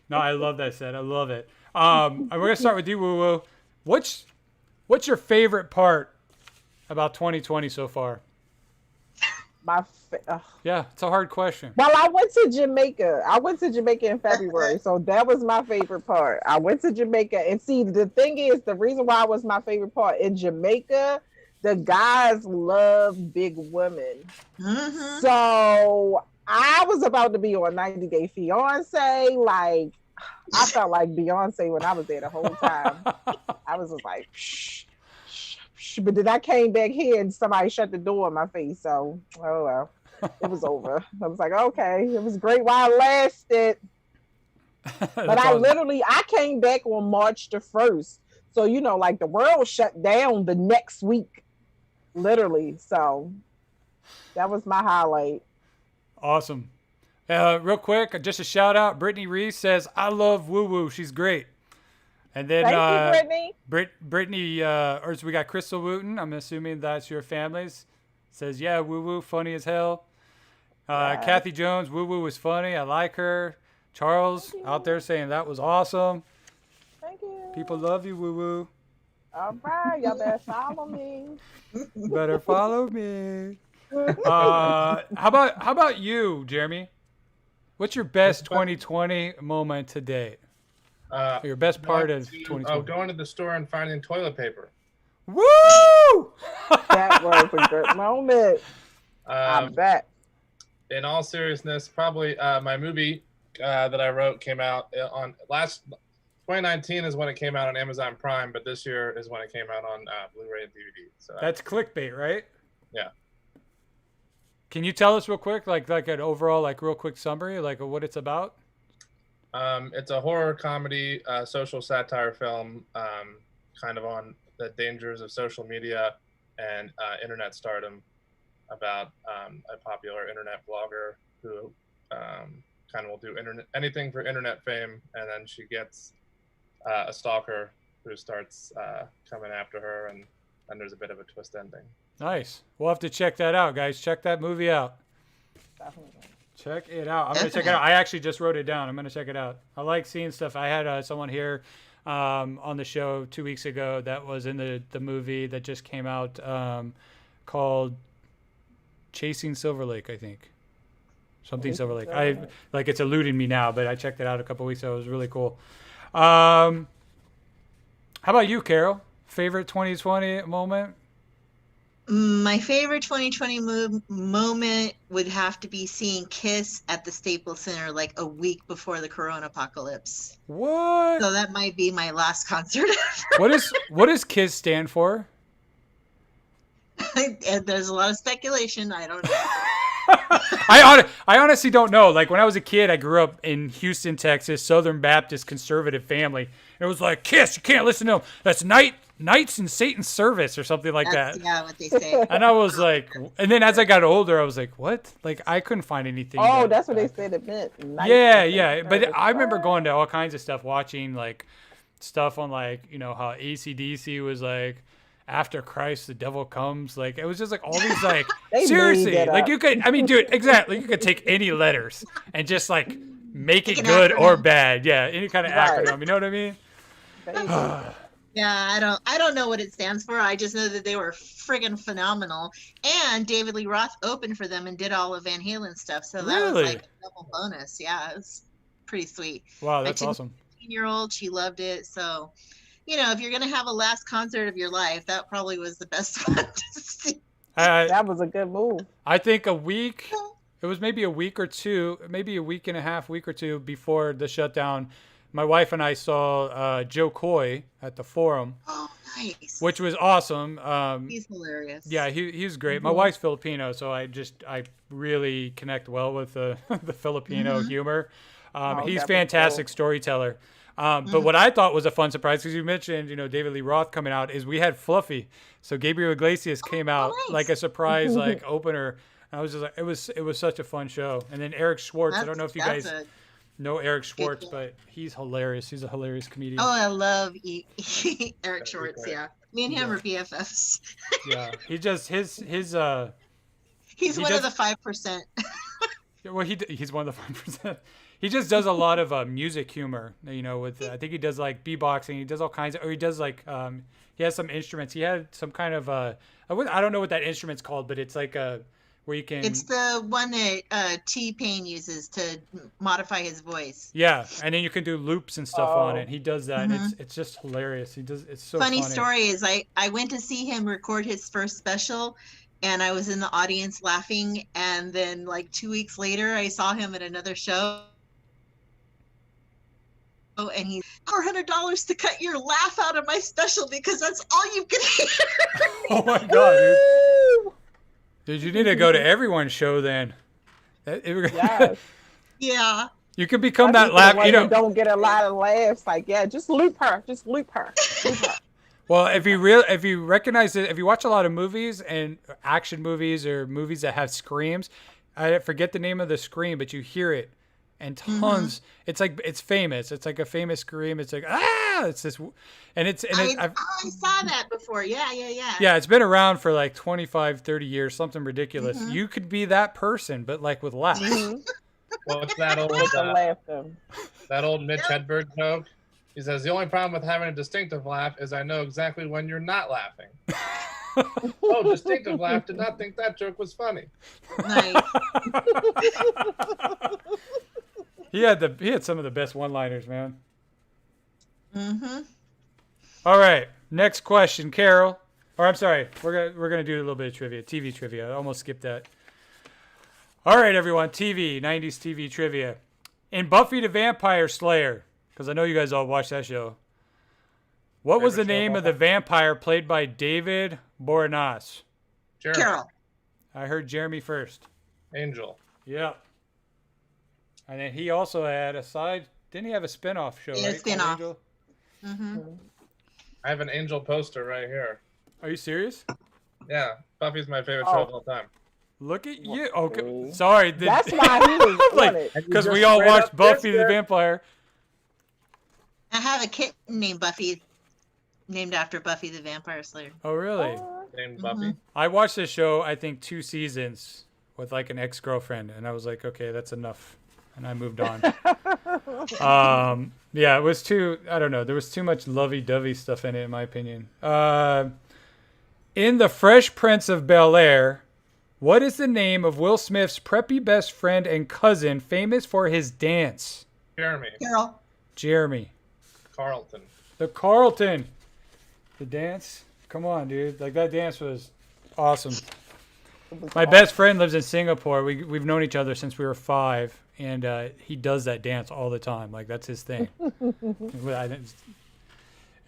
No, I love that set. I love it. We're gonna start with you, WooWoo. What's your favorite part about 2020 so far? Yeah, it's a hard question. Well, I went to Jamaica. In February, so that was my favorite part. I went to Jamaica, and see, the thing is, the reason why it was my favorite part in Jamaica, the guys love big women. Mm-hmm. So I was about to be on 90 Day Fiance. Like, I felt like Beyonce when I was there the whole time. I was just like, shh. But then I came back here and somebody shut the door in my face. So, oh well, it was over. I was like, okay, it was great while it lasted. But I came back on March the 1st. So, you know, like the world shut down the next week, literally. So that was my highlight. Awesome. Real quick, just a shout out. Brittany Reese says, I love WooWoo. She's great. And then thank you, Brittany. Brittany, or so we got Crystal Wooten. I'm assuming that's your family's. Says, yeah, WooWoo, funny as hell. Kathy Jones, WooWoo was funny. I like her. Charles out there saying that was awesome. Thank you. People love you, WooWoo. All right, y'all better follow me. Better follow me. How about you, Jeremy? What's your best 2020 moment to date? Your best part of 2020? Going to the store and finding toilet paper. Woo! That was a good moment. I bet. In all seriousness, probably my movie that I wrote came out on 2019 is when it came out on Amazon Prime, but this year is when it came out on Blu-ray and DVD. So that's clickbait, right? Yeah. Can you tell us real quick, like an overall, like real quick summary, like what it's about? It's a horror comedy, social satire film, kind of on the dangers of social media and internet stardom, about a popular internet blogger who kind of will do anything for internet fame, and then she gets a stalker who starts coming after her, and then there's a bit of a twist ending. Nice. We'll have to check that out, guys. Check that movie out. Definitely. Check it out. I'm going to check it out. I actually just wrote it down. I'm going to check it out. I like seeing stuff. I had someone here on the show 2 weeks ago that was in the movie that just came out called Chasing Silver Lake, I think. Something Silver Lake. It's eluding me now, but I checked it out a couple weeks ago. It was really cool. How about you, Carol? Favorite 2020 moment? My favorite 2020 moment would have to be seeing Kiss at the Staples Center like a week before the Corona apocalypse. What? So that might be my last concert ever. What does KISS stand for? There's a lot of speculation. I don't know. I honestly don't know. Like when I was a kid, I grew up in Houston, Texas, Southern Baptist conservative family. It was like, KISS, you can't listen to them. That's Knights in Satan's Service or something like that. Yeah, what they say. And I was like, and then as I got older, I was like, what? Like I couldn't find anything. Oh, that's what they said it meant. Yeah. But I remember going to all kinds of stuff, watching like stuff on like, you know, how AC/DC was like, after Christ, the devil comes. Like it was just like all these like seriously, like you could, I mean, dude, exactly. You could take any letters and just like make it good or bad. Yeah, any kind of acronym. You know what I mean? Yeah, I don't know what it stands for. I just know that they were friggin' phenomenal. And David Lee Roth opened for them and did all of Van Halen stuff. So that was like a double bonus. Yeah, it was pretty sweet. Wow, that's awesome. 15-year-old, she loved it. So, you know, if you're gonna have a last concert of your life, that probably was the best one to see. That was a good move. I think a week. It was maybe a week or two, maybe a week and a half, week or two before the shutdown. my wife and I saw Joe Coy at the Forum. Oh, nice. Which was awesome. He's hilarious. Yeah, he was great. My wife's Filipino, so I really connect well with the Filipino humor. He's fantastic storyteller. But what I thought was a fun surprise, because you mentioned, David Lee Roth coming out, is we had Fluffy. So Gabriel Iglesias came out like a surprise opener. I was just like, it was such a fun show. And then Eric Schwartz. I don't know if you guys know Eric Schwartz, but he's hilarious. He's a hilarious comedian. Oh, I love Eric Schwartz. Yeah, me and him are BFFs. Yeah, he just his He's one of the 5%. Well, he's one of the 5%. He just does a lot of music humor, with I think he does like beatboxing. He does all kinds of, or he does like he has some instruments. He had some kind of I don't know what that instrument's called, but it's like where you can. It's the one that T-Pain uses to modify his voice. Yeah, and then you can do loops and stuff on it. He does that, and it's just hilarious. It's so funny. Story is I went to see him record his first special, and I was in the audience laughing, and then like 2 weeks later I saw him at another show, and he's $400 to cut your laugh out of my special because that's all you can hear. Oh my god, dude. Dude, you need to go to everyone's show then. Yes. Yeah. You can become that laugh. Don't get a lot of laughs. Like, just loop her. Just loop her. Well, if you recognize it, if you watch a lot of movies and action movies or movies that have screams, I forget the name of the scream, but you hear it, and tons. It's like it's famous. It's like a famous scream. It's like It's this, and it's. And I saw that before. Yeah. Yeah, it's been around for like 25, 30 years, something ridiculous. You could be that person, but like with laughs. What's that old Mitch Hedberg joke? He says, the only problem with having a distinctive laugh is I know exactly when you're not laughing. Oh, distinctive laugh. Did not think that joke was funny. Nice. He had some of the best one-liners, man. All right, next question, Carol. Or I'm sorry, we're gonna do a little bit of trivia, TV trivia. I almost skipped that. All right, everyone, 90s TV trivia. In Buffy the Vampire Slayer, because I know you guys all watched that show. What was the name of the vampire played by David Boreanaz? Carol. I heard Jeremy first. Angel. Yep. And then he also had didn't he have a spin-off show, right? Spin-off. I have an Angel poster right here. Are you serious? Yeah. Buffy's my favorite show of all time. Look at you. Okay. Sorry. That's why he was like, because we all watched Buffy the Vampire. I have a kitten named Buffy, named after Buffy the Vampire Slayer. Oh, really? Named Buffy. I watched this show, I think, 2 seasons with like an ex-girlfriend, and I was like, okay, that's enough. And I moved on. Yeah, it was I don't know. There was too much lovey-dovey stuff in it, in my opinion. In The Fresh Prince of Bel-Air, what is the name of Will Smith's preppy best friend and cousin famous for his dance? Jeremy. Carlton. The Carlton. The dance? Come on, dude. Like, that dance was awesome. My best friend lives in Singapore. We've known each other since we were 5, and he does that dance all the time. Like, that's his thing.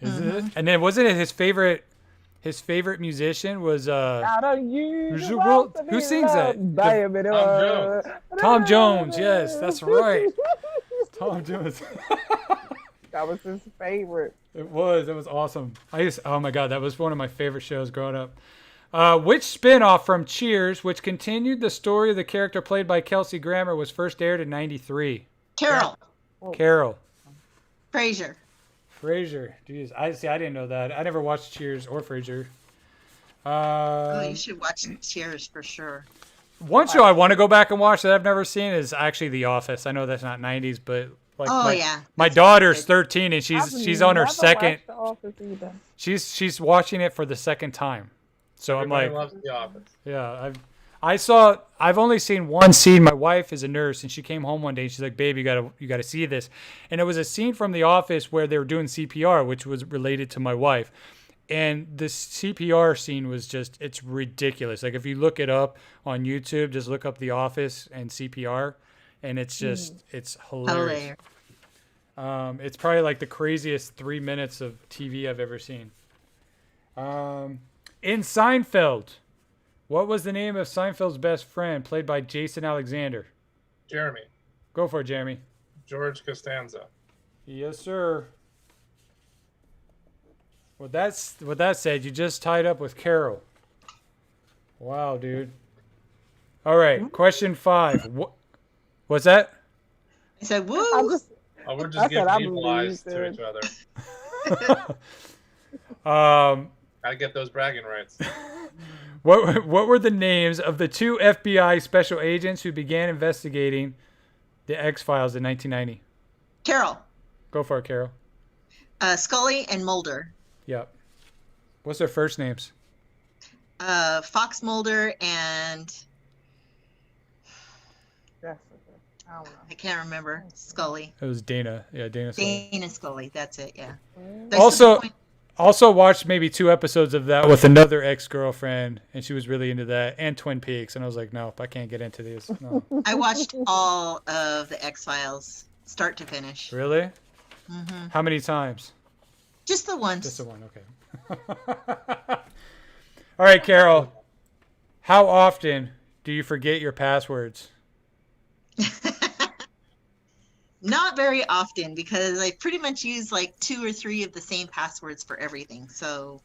And then wasn't it his favorite musician was who sings that? Tom Jones. Yes, that's right. Tom Jones. That was his favorite. It was awesome. Oh my god, that was one of my favorite shows growing up. Which spin-off from Cheers, which continued the story of the character played by Kelsey Grammer, was first aired in 93? Carol. Frasier. Jeez, I didn't know that. I never watched Cheers or Frasier. You should watch Cheers for sure. One show I want to go back and watch that I've never seen is actually The Office. I know that's not 90s, but my daughter's 13 and she's on her second. She's watching it for the second time. So Everybody I'm like, loves The Office. Yeah, I've only seen one scene. My wife is a nurse, and she came home one day and she's like, "Babe, you gotta see this." And it was a scene from The Office where they were doing CPR, which was related to my wife. And the CPR scene was it's ridiculous. Like, if you look it up on YouTube, just look up The Office and CPR, and it's hilarious. It's probably like the craziest 3 minutes of TV I've ever seen. In Seinfeld, what was the name of Seinfeld's best friend, played by Jason Alexander? Jeremy. Go for it, Jeremy. George Costanza. Yes, sir. With that said, you just tied up with Carol. Wow, dude. All right, question 5. What's that? I said, woo. We're just giving evil eyes to each other. I get those bragging rights. What were the names of the 2 FBI special agents who began investigating the X-Files in 1990? Carol. Go for it, Carol. Scully and Mulder. Yep. What's their first names? Fox Mulder and I can't remember. Scully. It was Dana. Yeah, Dana Scully. Dana Scully. That's it. Yeah. Also watched maybe 2 episodes of that with another ex-girlfriend, and she was really into that, and Twin Peaks, and I was like, nope, I can't get into these. No. I watched all of the X-Files, start to finish. Really? Mm-hmm. How many times? Just the once. Just the one, okay. All right, Carol. How often do you forget your passwords? Not very often, because I pretty much use like 2 or 3 of the same passwords for everything. So,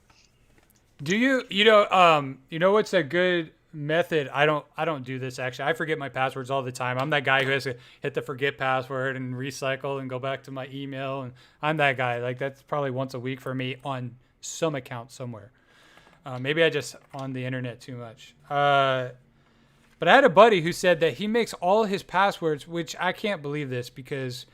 do you know what's a good method? I don't do this actually. I forget my passwords all the time. I'm that guy who has to hit the forget password and recycle and go back to my email, and I'm that guy. Like, that's probably once a week for me on some account somewhere. Maybe I just on the internet too much. But I had a buddy who said that he makes all his passwords, which I can't believe this, because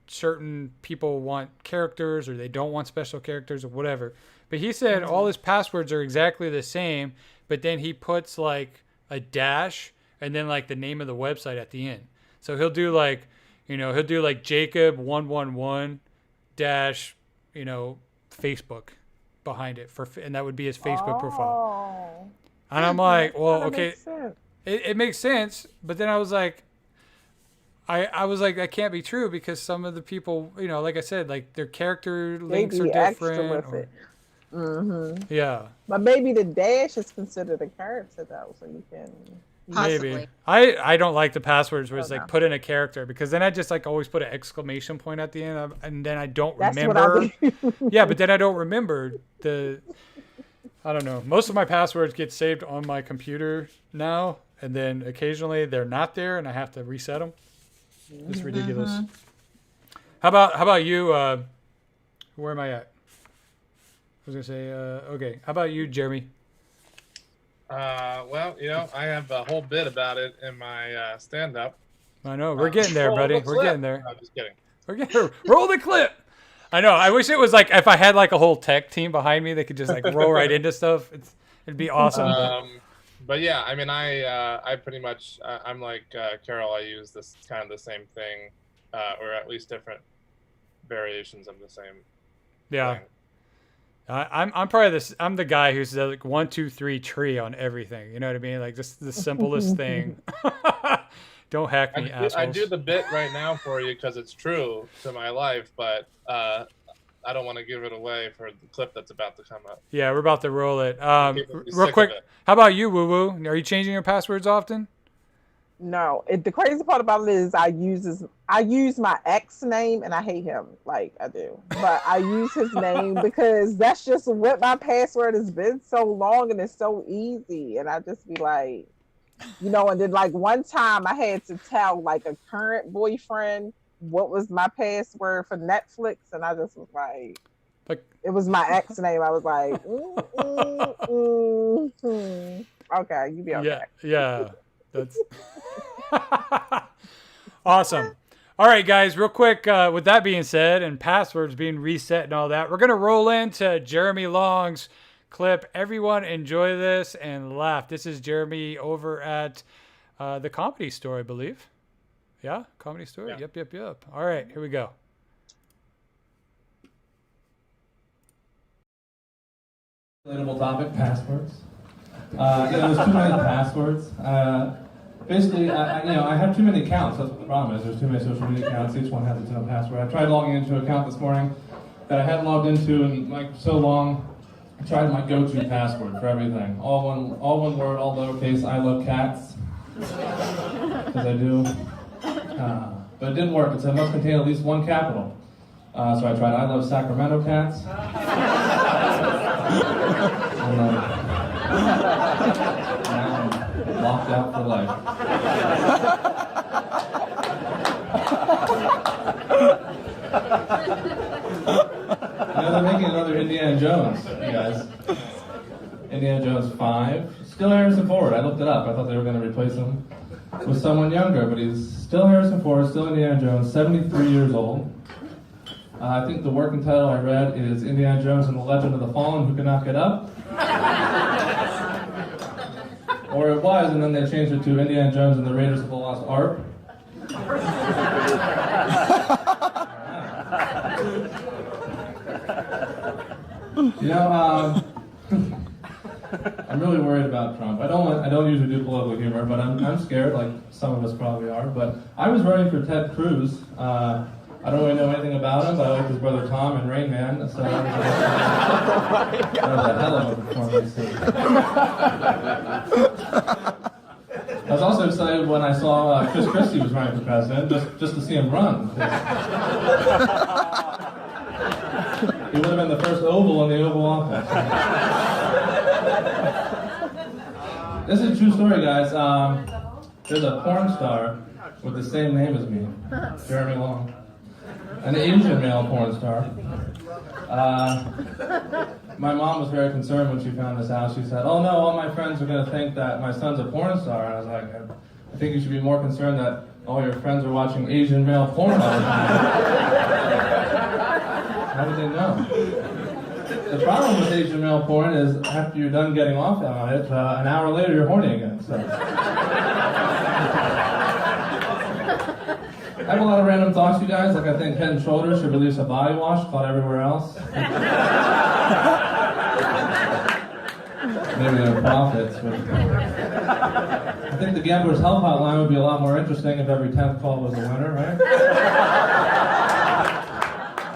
certain people want characters or they don't want special characters or whatever. But he said all his passwords are exactly the same, but then he puts like a dash and then like the name of the website at the end. So he'll do like, he'll do like Jacob 111 dash, Facebook behind it and that would be his Facebook profile. And I'm like, well, okay, it makes sense. But then I was like, I was like, that can't be true, because some of the people, like I said, like their character links are different. Mm-hmm. Yeah. But maybe the dash is considered a character though, so you can. Possibly. Maybe. I don't like the passwords where it's like put in a character, because then I just like always put an exclamation point at the end and then I don't remember. Yeah, but then I don't remember I don't know. Most of my passwords get saved on my computer now, and then occasionally they're not there and I have to reset them. It's ridiculous. Mm-hmm. How about you? Where am I at? I was gonna say, okay. How about you, Jeremy? Well, I have a whole bit about it in my stand-up. I know. We're getting there, buddy. We're getting there. I'm just kidding. Roll the clip. I know. I wish it was like if I had like a whole tech team behind me, they could just like roll right into stuff. It'd be awesome. But yeah, I mean, I pretty much I'm like Carol. I use this kind of the same thing, or at least different variations of the same. Yeah. Thing. I'm probably this. I'm the guy who's like 1, 2, 3 tree on everything. You know what I mean? Like just the simplest thing. Don't hack me, assholes. I do the bit right now for you because it's true to my life, but I don't want to give it away for the clip that's about to come up. Yeah, we're about to roll it. Real quick, how about you, WooWoo? Are you changing your passwords often? No. The crazy part about it is I use my ex name, and I hate him. Like, I do. But I use his name because that's just what my password has been so long, and it's so easy. And I just be like, and then like one time I had to tell like a current boyfriend what was my password for Netflix, and I just was like it was my ex name. I was like, okay, you be okay. Yeah, that's awesome. All right, guys, real quick, with that being said and passwords being reset and all that, we're going to roll into Jeremy Long's clip. Everyone enjoy this and laugh. This is Jeremy over at the Comedy Store, I believe. Yeah, Comedy Store? Yeah. Yep. All right, here we go. Relatable topic, passwords. There's too many passwords. basically, I have too many accounts. That's what the problem is. There's too many social media accounts. Each one has its own password. I tried logging into an account this morning that I hadn't logged into in like so long. I tried my go-to password for everything. All one word, all lowercase. I love cats, because I do. But it didn't work. It said must contain at least one capital. So I tried I love Sacramento cats. And now I'm locked out for life. They're making another Indiana Jones, you guys. Indiana Jones 5. Still Harrison Ford. I looked it up. I thought they were going to replace him with someone younger, but he's still Harrison Ford, still Indiana Jones, 73 years old. I think the working title I read is Indiana Jones and the Legend of the Fallen Who Cannot Get Up. Or it was, and then they changed it to Indiana Jones and the Raiders of the Lost Ark. I'm really worried about Trump. I don't usually do political humor, but I'm scared, like some of us probably are. But I was running for Ted Cruz. I don't really know anything about him, but I like his brother Tom and Rain Man, so that was a hell of a performance. I was also excited when I saw Chris Christie was running for president, just to see him run. He would have been the first Oval in the Oval Office. This is a true story, guys. There's a porn star with the same name as me, Jeremy Long. An Asian male porn star. My mom was very concerned when she found this out. She said, "Oh no, all my friends are going to think that my son's a porn star." And I was like, "I think you should be more concerned that all your friends are watching Asian male porn all the time." How did they know? The problem with Asian male porn is after you're done getting off on it, an hour later you're horny again. So. I have a lot of random thoughts, you guys. Like I think Head and Shoulders should release a body wash called Everywhere Else. Maybe they're profits. But I think the Gamblers Help Hotline would be a lot more interesting if every 10th call was a winner, right?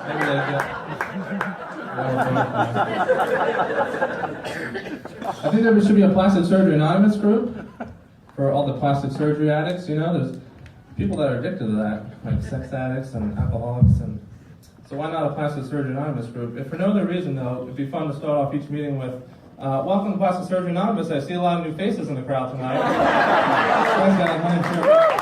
Maybe they'd get... I think there should be a Plastic Surgery Anonymous group for all the plastic surgery addicts. You know, there's people that are addicted to that, like sex addicts and alcoholics, and so why not a Plastic Surgery Anonymous group? If for no other reason, though, it'd be fun to start off each meeting with, welcome to Plastic Surgery Anonymous. I see a lot of new faces in the crowd tonight. Thanks, guys. My name's Jeremy.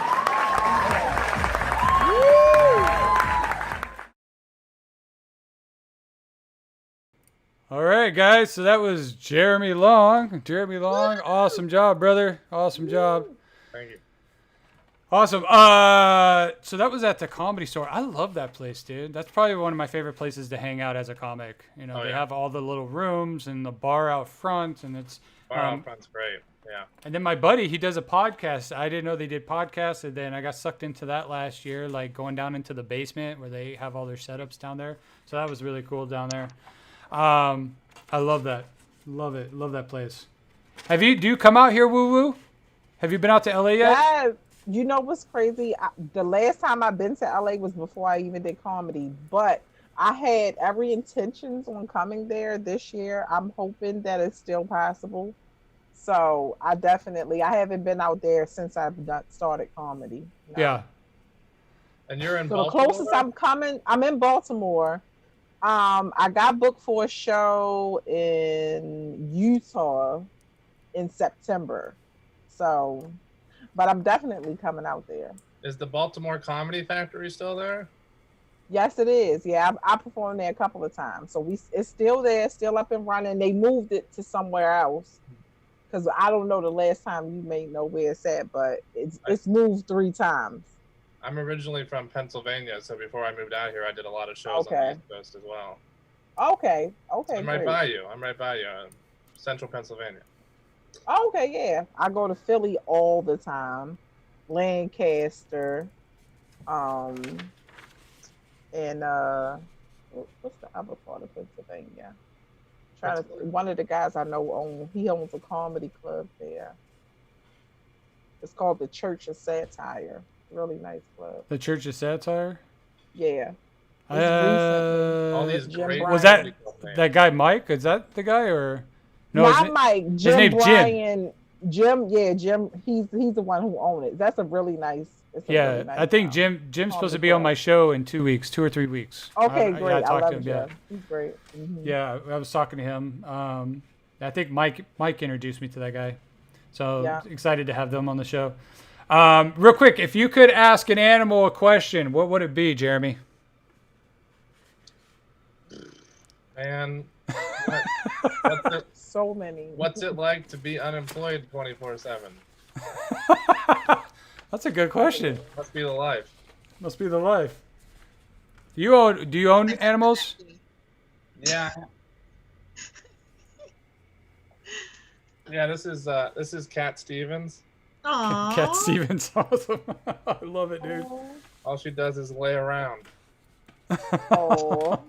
All right, guys, so that was Jeremy Long. Jeremy Long, awesome job, brother. Awesome job. Thank you. Awesome. So that was at the Comedy Store. I love that place, dude. That's probably one of my favorite places to hang out as a comic. You know, they have all the little rooms and the bar out front, and it's bar out front's great. Yeah. And then my buddy, he does a podcast. I didn't know they did podcasts, and then I got sucked into that last year, like going down into the basement where they have all their setups down there. So that was really cool down there. I love that. Love it. Love that place. Do you come out here, WooWoo? Have you been out to LA yet? Yes. You know what's crazy? The last time I've been to LA was before I even did comedy, but I had every intentions on coming there this year. I'm hoping that it's still possible. So I haven't been out there since I've started comedy. No. Yeah. And you're in so Baltimore? The closest I'm coming, I'm in Baltimore. I got booked for a show in Utah in September. So, but I'm definitely coming out there. Is the Baltimore Comedy Factory still there? Yes, it is. Yeah, I performed there a couple of times. So it's still there, still up and running. They moved it to somewhere else. Because I don't know the last time you may know where it's at, but it's moved 3 times. I'm originally from Pennsylvania, so before I moved out here, I did a lot of shows on the East Coast as well. Okay. I'm right by you. Central Pennsylvania. Okay, yeah. I go to Philly all the time, Lancaster, and what's the other part of Pennsylvania? One of the guys I know he owns a comedy club there. It's called the Church of Satire. Really nice club. The Church of Satire. Yeah. All these Jim great was Bryan. that guy Mike? Is that the guy or no? Not Mike. Jim name's Bryan. Jim. Yeah, Jim. He's the one who owned it. That's a really nice. Yeah, I think Jim's supposed to be on my show in 2 weeks, 2 or 3 weeks. Okay, great. I talked love to him. Jim. Yeah, He's great. Mm-hmm. yeah. I was talking to him. I think Mike introduced me to that guy, so excited to have them on the show. Real quick, if you could ask an animal a question, what would it be, Jeremy? Man, So many. what's it like to be unemployed 24/7? That's a good question. Must be the life. Must be the life. Do you own animals? Yeah. Yeah, this is Cat Stevens. Aww. Cat Stevens, awesome. I love it, dude. All she does is lay around. Oh.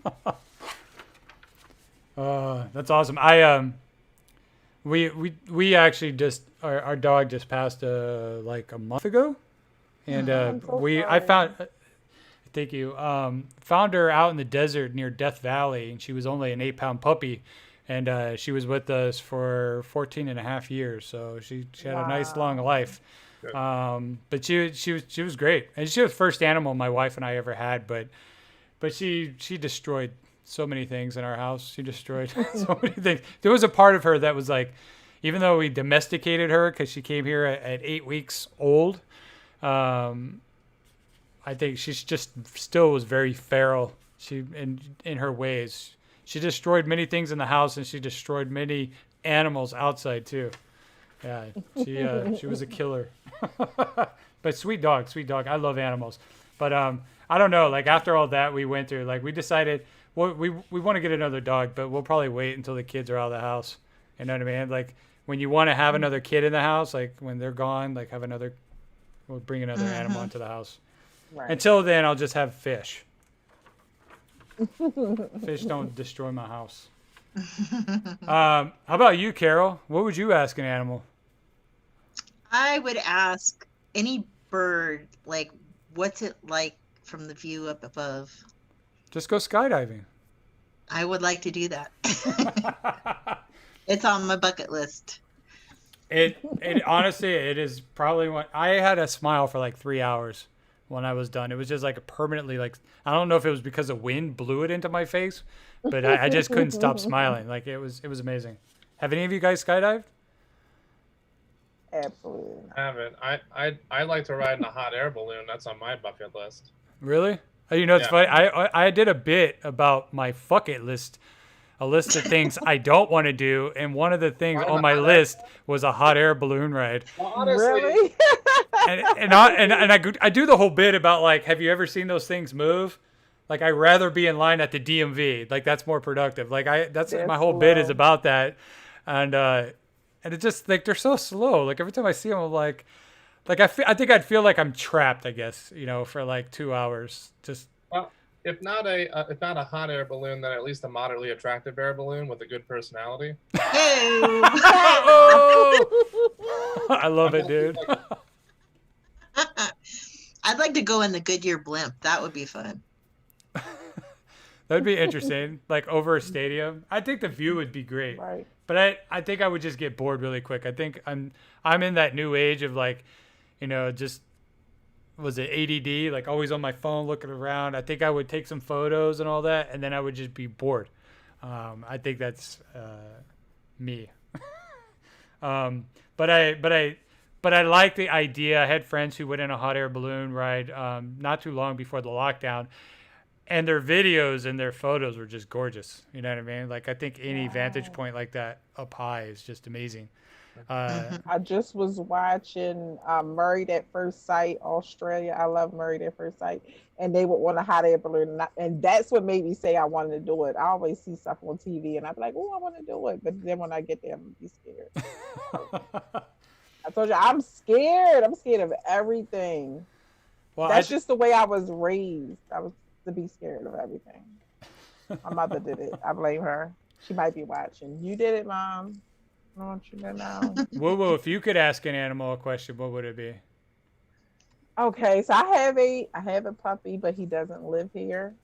That's awesome. We actually just our dog just passed like a month ago, and I found. Thank you. Found her out in the desert near Death Valley, and she was only an 8-pound puppy, and she was with us for 14 and a half years. So she had a nice long life. But she was great, and she was the first animal my wife and I ever had. But she destroyed so many things in our house. She destroyed so many things. There was a part of her that was like, even though we domesticated her because she came here at 8 weeks old, I think she's just still was very feral. She in her ways. She destroyed many things in the house, and she destroyed many animals outside too. Yeah, she was a killer. But sweet dog. I love animals. But I don't know. Like after all that we went through, like we decided. Well, we want to get another dog, but we'll probably wait until the kids are out of the house. You know what I mean? Like when you want to have another kid in the house, like when they're gone, like we'll bring another animal into the house. Right. Until then, I'll just have fish. Fish don't destroy my house. How about you, Carol? What would you ask an animal? I would ask any bird, like, what's it like from the view up above? Just go skydiving. I would like to do that. It's on my bucket list. It honestly, it is probably what I had a smile for like 3 hours when I was done. It was just like permanently, like, I don't know if it was because the wind blew it into my face, but I just couldn't stop smiling. Like it was amazing. Have any of you guys skydived? Absolutely. I haven't. I like to ride in a hot air balloon. That's on my bucket list. Really? You know, it's funny. I did a bit about my fuck it list, a list of things I don't want to do, and one of the things on my list was a hot air balloon ride. Well, honestly, Really? and I do the whole bit about like, have you ever seen those things move? Like I'd rather be in line at the DMV. Like that's more productive. Like that's my whole bit is about that, and it just like they're so slow. Like every time I see them, I'm like I think I'd feel like I'm trapped. I guess for like 2 hours. Just if not a hot air balloon, then at least a moderately attractive air balloon with a good personality. I love it, dude. I'd like to go in the Goodyear blimp. That would be fun. That'd be interesting. Like over a stadium. I think the view would be great. Right. But I think I would just get bored really quick. I think I'm in that new age of like, just was it ADD, like always on my phone looking around. I think I would take some photos and all that, and then I would just be bored. I think that's me. But I like the idea. I had friends who went in a hot air balloon ride not too long before the lockdown, and their videos and their photos were just gorgeous. You know what I mean? Like I think any vantage point like that up high is just amazing. I just was watching Married at First Sight, Australia. I love Married at First Sight. And they would want a hot air balloon. And that's what made me say I wanted to do it. I always see stuff on TV and I'm like, oh, I want to do it. But then when I get there, I'm going to be scared. I told you, I'm scared. I'm scared of everything. Well, that's just the way I was raised. I was to be scared of everything. My mother did it. I blame her. She might be watching. You did it, Mom. I want you to know. WooWoo, if you could ask an animal a question, what would it be? Okay, so I have a puppy, but he doesn't live here.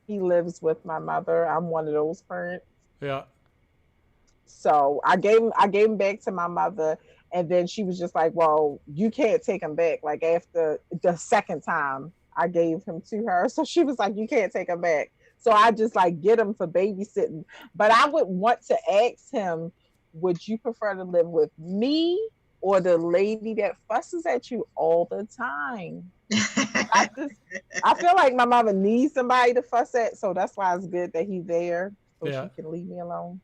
He lives with my mother. I'm one of those parents. Yeah. So I gave him back to my mother, and then she was just like, "Well, you can't take him back." Like after the second time I gave him to her, so she was like, "You can't take him back." So I just like get him for babysitting. But I would want to ask him, "Would you prefer to live with me or the lady that fusses at you all the time?" I feel like my mama needs somebody to fuss at, so that's why it's good that he's there, so Yeah. she can leave me alone.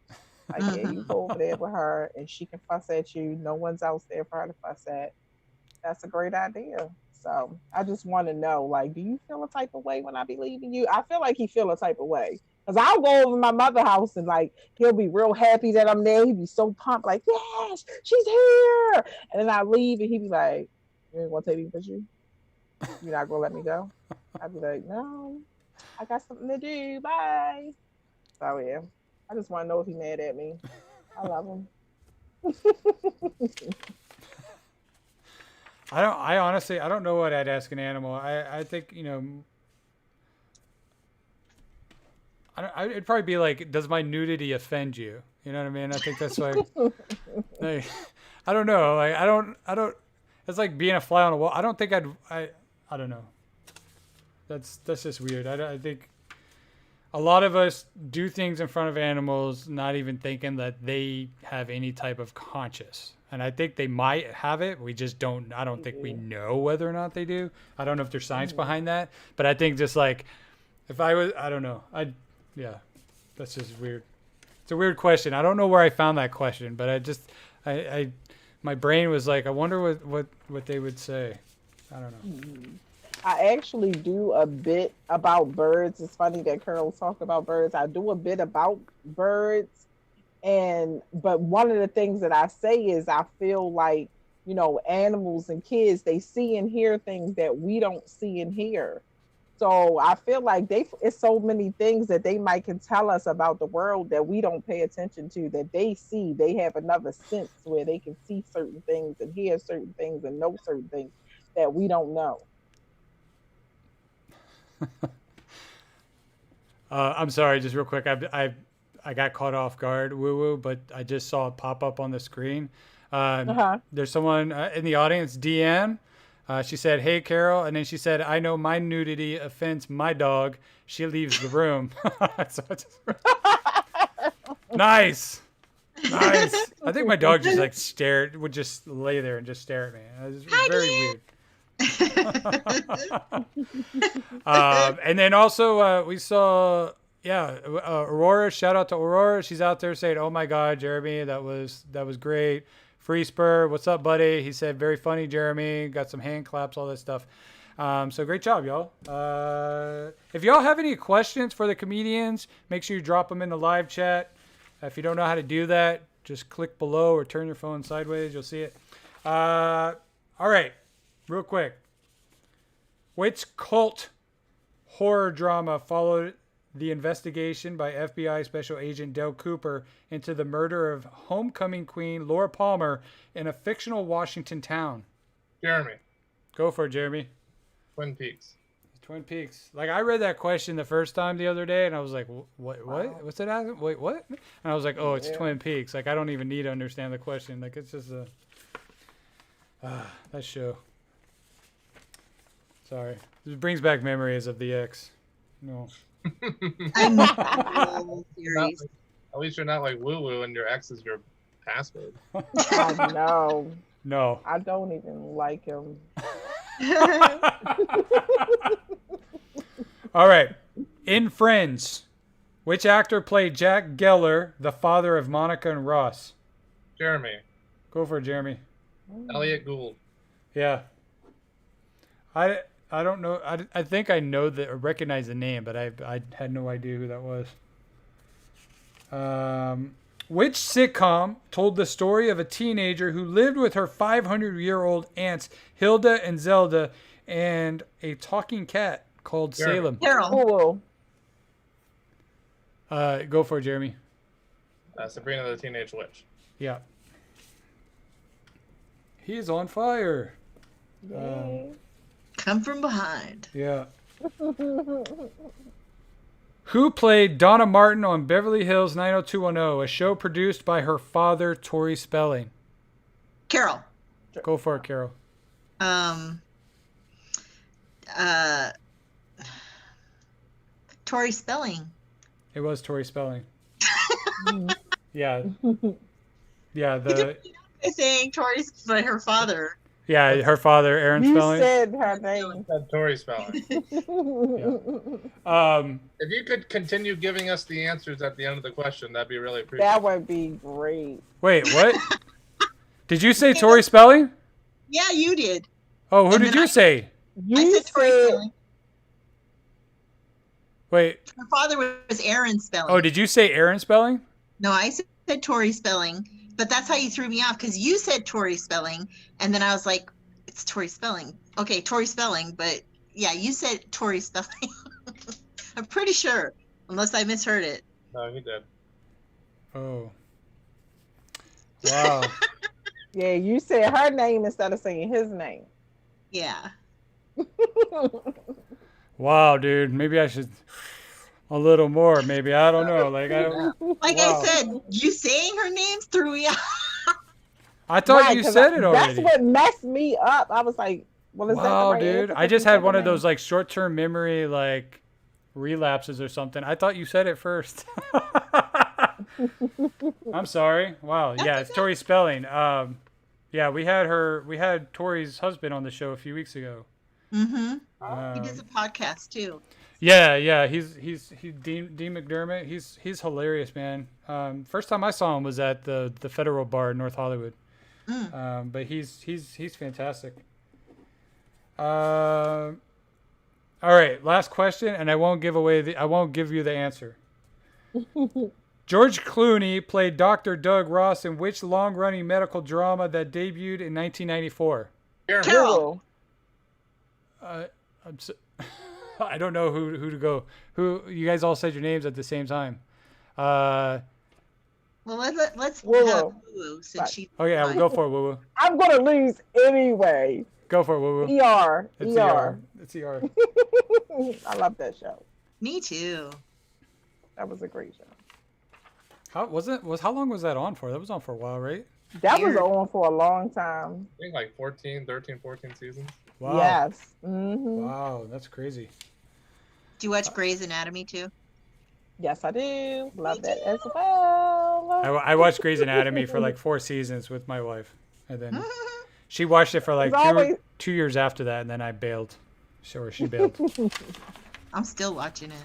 Like, yeah, you go over there with her and she can fuss at you. No one's else there for her to fuss at. That's a great idea. So I just want to know, like, do you feel a type of way when I be leaving you? I feel like he feel a type of way. Because I'll go over to my mother's house and like he'll be real happy that I'm there. He'd be so pumped, like, yes, she's here. And then I leave and he'd be like, you ain't gonna take me with you? You're not gonna let me go? I'd be like, no, I got something to do. Bye. So yeah. I just want to know if he's mad at me. I love him. I honestly, I don't know what I'd ask an animal. I think, it'd probably be like, does my nudity offend you? You know what I mean? I think that's like, I don't know. Like, I don't, it's like being a fly on a wall. I don't think I don't know. That's just weird. I think a lot of us do things in front of animals, not even thinking that they have any type of conscience. And I think they might have it. We just don't, I don't think we know whether or not they do. I don't know if there's science behind that, but I think just like, if I was, I don't know. Yeah, that's just weird. It's a weird question. I don't know where I found that question, but my brain was like, I wonder what they would say. I don't know. I actually do a bit about birds. It's funny that Carol talked about birds. I do a bit about birds. But one of the things that I say is I feel like, animals and kids, they see and hear things that we don't see and hear. So I feel like it's so many things that they might can tell us about the world that we don't pay attention to, that they see. They have another sense where they can see certain things and hear certain things and know certain things that we don't know. I'm sorry, just real quick. I got caught off guard, WooWoo, but I just saw it pop up on the screen. There's someone in the audience, Deanne. She said, "Hey, Carol," and then she said, "I know my nudity offends my dog. She leaves the room." Nice. I think my dog just would just lay there and just stare at me. It was very weird. And then also we saw Aurora. Shout out to Aurora. She's out there saying, "Oh my God, Jeremy, that was great." Free Spur, what's up, buddy? He said, "Very funny, Jeremy." Got some hand claps, all that stuff. So great job, y'all. If y'all have any questions for the comedians, make sure you drop them in the live chat. If you don't know how to do that, just click below or turn your phone sideways. You'll see it. All right. Real quick. Which cult horror drama followed the investigation by FBI Special Agent Del Cooper into the murder of homecoming queen Laura Palmer in a fictional Washington town? Jeremy. Go for it, Jeremy. Twin Peaks. Twin Peaks. Like, I read that question the first time the other day, and I was like, what? Wow. What's it asking? Wait, what? And I was like, oh, it's Twin Peaks. Like, I don't even need to understand the question. Like, it's just that show. Sorry. This brings back memories of the ex. No. At least you're not like WooWoo and your ex is your password. I know. No. I don't even like him. All right. In Friends, which actor played Jack Geller, the father of Monica and Ross? Jeremy. Go for it, Jeremy. Elliot Gould. Yeah. I don't know. I think I know recognize the name, but I had no idea who that was. Which sitcom told the story of a teenager who lived with her 500-year-old aunts Hilda and Zelda and a talking cat called Salem? Carol. Go for it, Jeremy. Sabrina the Teenage Witch. Yeah. He's on fire. Come from behind. Yeah. Who played Donna Martin on Beverly Hills 90210, a show produced by her father, Tori Spelling? Carol. Go for it, Carol. Tori Spelling. It was Tori Spelling. Yeah. Yeah, saying Tori's by her father. Yeah, her father, Aaron Spelling. You said her name. Tori Spelling. Yeah. If you could continue giving us the answers at the end of the question, that'd be really appreciated. That would be great. Wait, what? Did you say Tori Spelling? Yeah, you did. Oh, who did you say? I said Tori Spelling. Wait. Her father was Aaron Spelling. Oh, did you say Aaron Spelling? No, I said Tori Spelling. But that's how you threw me off, because you said Tori Spelling, and then I was like, it's Tori Spelling. Okay, Tori Spelling, but yeah, you said Tori Spelling. I'm pretty sure, unless I misheard it. No, he did. Oh. Wow. Yeah, you said her name instead of saying his name. Yeah. Wow, dude. Maybe I should a little more. Maybe I don't know. I said, you saying her names threw me off. I thought you said it already. That's what messed me up. I was like, well, is that the right dude. answer? I just had one of those like short-term memory like relapses or something. I thought you said it first. I'm sorry. Wow. Yeah, it's Tori Spelling. Yeah, we had Tori's husband on the show a few weeks ago. Mm-hmm. He does a podcast too. Yeah. He's Dean McDermott. He's hilarious, man. First time I saw him was at the Federal Bar in North Hollywood. But he's fantastic. All right, last question, and I won't give you the answer. George Clooney played Dr. Doug Ross in which long-running medical drama that debuted in 1994? Carol. I don't know who to go. Who you guys all said your names at the same time. Well, let's WooWoo. WooWoo since she. Oh yeah, we'll go for it, WooWoo. I'm gonna lose anyway. Go for it, WooWoo. ER. It's ER. It's ER. I love that show. Me too. That was a great show. How long was that on for? That was on for a while, right? That was on for a long time. I think like 13 seasons. Wow. Yes. Mm-hmm. Wow, that's crazy. Do you watch Grey's Anatomy too? Yes, I do. Love that as well. I watched Grey's Anatomy for like 4 seasons with my wife, and then she watched it for like 2 years after that, and then I bailed. Sure, she bailed. I'm still watching it.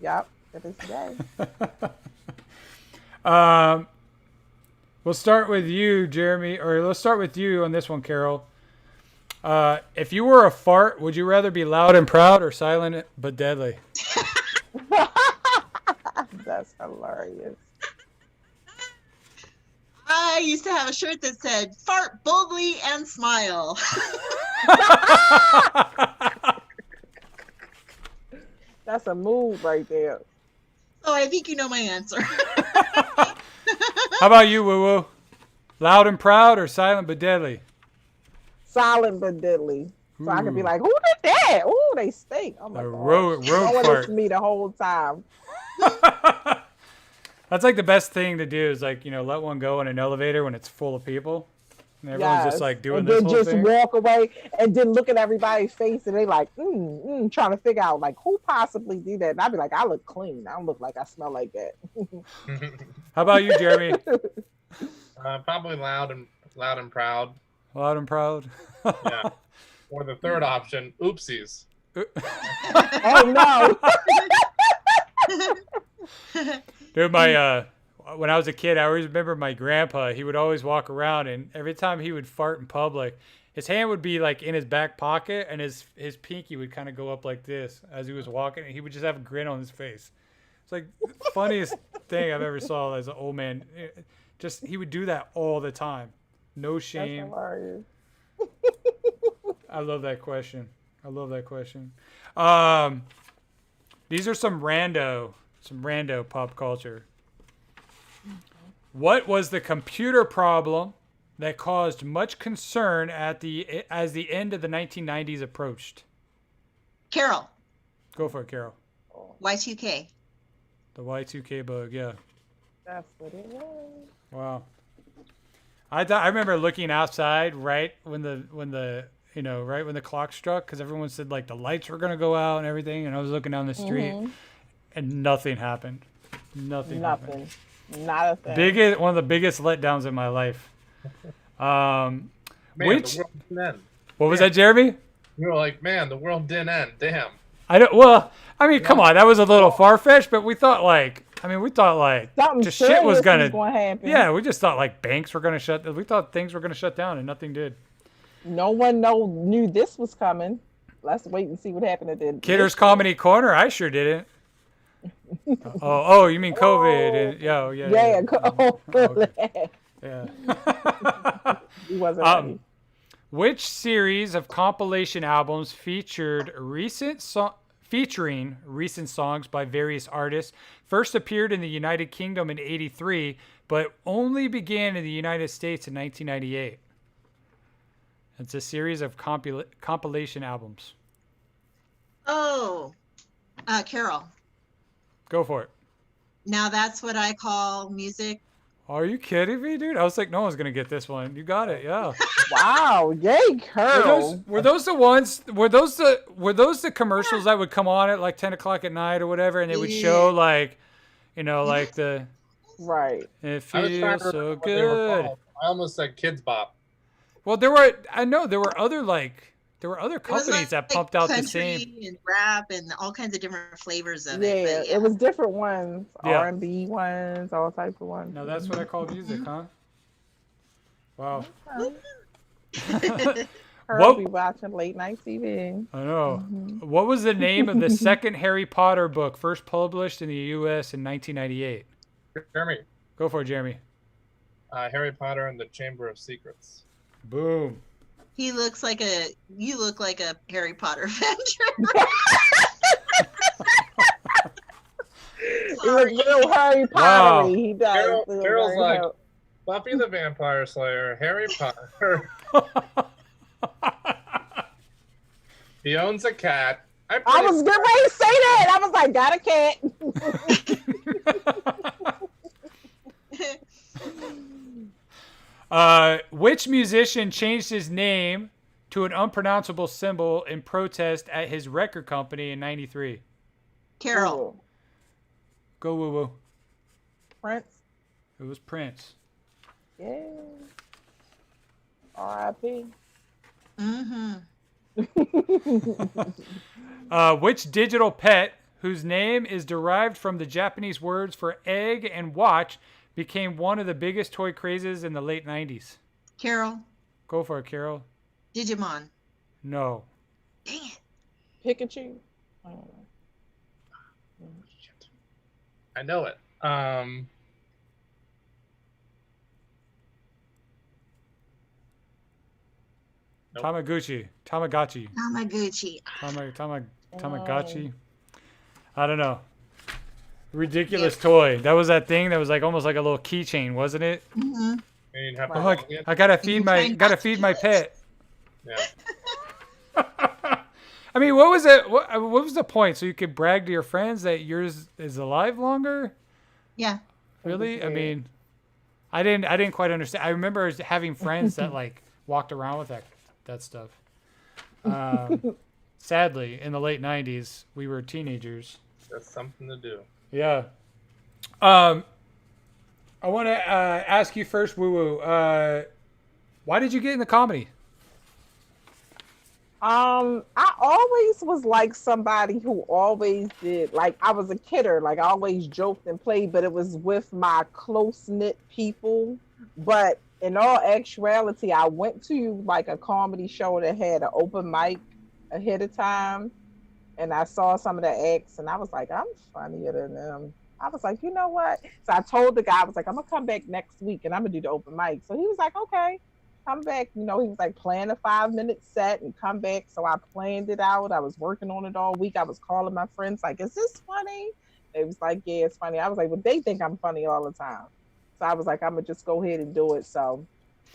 Yep, it is today. We'll start with you, Jeremy, or let's start with you on this one, Carol. If you were a fart, would you rather be loud and proud or silent but deadly? That's hilarious. I used to have a shirt that said "Fart boldly and smile." That's a move right there. So I think you know my answer. How about you, WooWoo? Loud and proud or silent but deadly? Silent but deadly. So I can be like, who did that? Oh, they stink. Oh my God. Road fart. fart. Me the whole time. That's like the best thing to do is like, let one go in an elevator when it's full of people. And everyone's just like doing and this then whole just thing. walk away and then look at everybody's face and they like, trying to figure out like who possibly did that. And I'd be like, I look clean. I don't look like I smell like that. How about you, Jeremy? Probably loud and proud. Loud and proud. Yeah. Or the third option, oopsies. Oh no. Dude, when I was a kid, I always remember my grandpa. He would always walk around, and every time he would fart in public, his hand would be like in his back pocket, and his pinky would kind of go up like this as he was walking, and he would just have a grin on his face. It's like the funniest thing I've ever saw as an old man. He would do that all the time. No shame. I love that question. These are some rando pop culture. What was the computer problem that caused much concern as the end of the 1990s approached? Carol. Go for it, Carol. Y2K. The Y2K bug, yeah. That's what it was. Wow. I remember looking outside right when the right when the clock struck, because everyone said like the lights were gonna go out and everything, and I was looking down the street, and nothing happened. Nothing. Not a thing. One of the biggest letdowns in my life. Man, Which the world didn't end. what was that, Jeremy? You were like, man, the world didn't end. Damn. I don't. Well, I mean, come on, that was a little far fetched, but we thought like Something just shit was gonna happen. Yeah, we just thought like banks were gonna shut. We thought things were gonna shut down, and nothing did. No one knew this was coming. Let's wait and see what happened at the Kidder's Comedy Corner. I sure didn't. You mean COVID? Yeah. COVID. Yeah. He wasn't ready. Which series of compilation albums featuring recent songs by various artists first appeared in the United Kingdom in '83, but only began in the United States in 1998? It's a series of compilation albums. Oh, Carol. Go for it. Now that's what I call music. Are you kidding me, dude? I was like, no one's gonna get this one. You got it, yeah. Wow, yay, Carol. Were those the ones? Were those the commercials that would come on at like 10 o'clock at night or whatever, and they would show like, like the right. It feels so good. I almost said Kids Bop. Well, there were other companies that pumped out the same and rap and all kinds of different flavors of it. Yeah, it was different ones, Yeah. R&B ones, all types of ones. Now that's what I call music, huh? Wow. I'll be watching late night TV. I know. What was the name of the second Harry Potter book first published in the U.S. in 1998? Jeremy. Go for it, Jeremy. Harry Potter and the Chamber of Secrets. Boom. you look like a Harry Potter fan. He was real Harry Potter. He does. Carol's like Buffy the Vampire Slayer, Harry Potter. He owns a cat. I was getting ready to say that. I was like, got a cat. Which musician changed his name to an unpronounceable symbol in protest at his record company in '93? Carol. Go WooWoo. Prince. It was Prince. Yeah. R.I.P. Which digital pet, whose name is derived from the Japanese words for egg and watch, became one of the biggest toy crazes in the late 90s? Carol. Go for it, Carol. Digimon. No. Dang it. Pikachu. I don't know. I know it. Nope. Tamagotchi. Tamagotchi. Tamagotchi. I don't know. Ridiculous toy. That was that thing that was like almost like a little keychain, wasn't it? Mm-hmm. I gotta feed my pet. Yeah. I mean, what was it? What was the point? So you could brag to your friends that yours is alive longer? Yeah. Really? I mean, I didn't quite understand. I remember having friends that like walked around with that stuff. Sadly, in the late 90s, we were teenagers. That's something to do. Yeah. I want to ask you first, WooWoo. Why did you get into comedy? I always was like somebody who always did, like I was a kidder, like I always joked and played, but it was with my close-knit people. But in all actuality, I went to like a comedy show that had an open mic ahead of time, and I saw some of the acts, and I was like, I'm funnier than them. I was like, you know what? So I told the guy, I was like, I'm gonna come back next week and I'm gonna do the open mic. So he was like, okay, come back. You know, he was like, plan a 5-minute set and come back. So I planned it out. I was working on it all week. I was calling my friends like, is this funny? They was like, yeah, it's funny. I was like, well, they think I'm funny all the time. So I was like, I'm gonna just go ahead and do it. So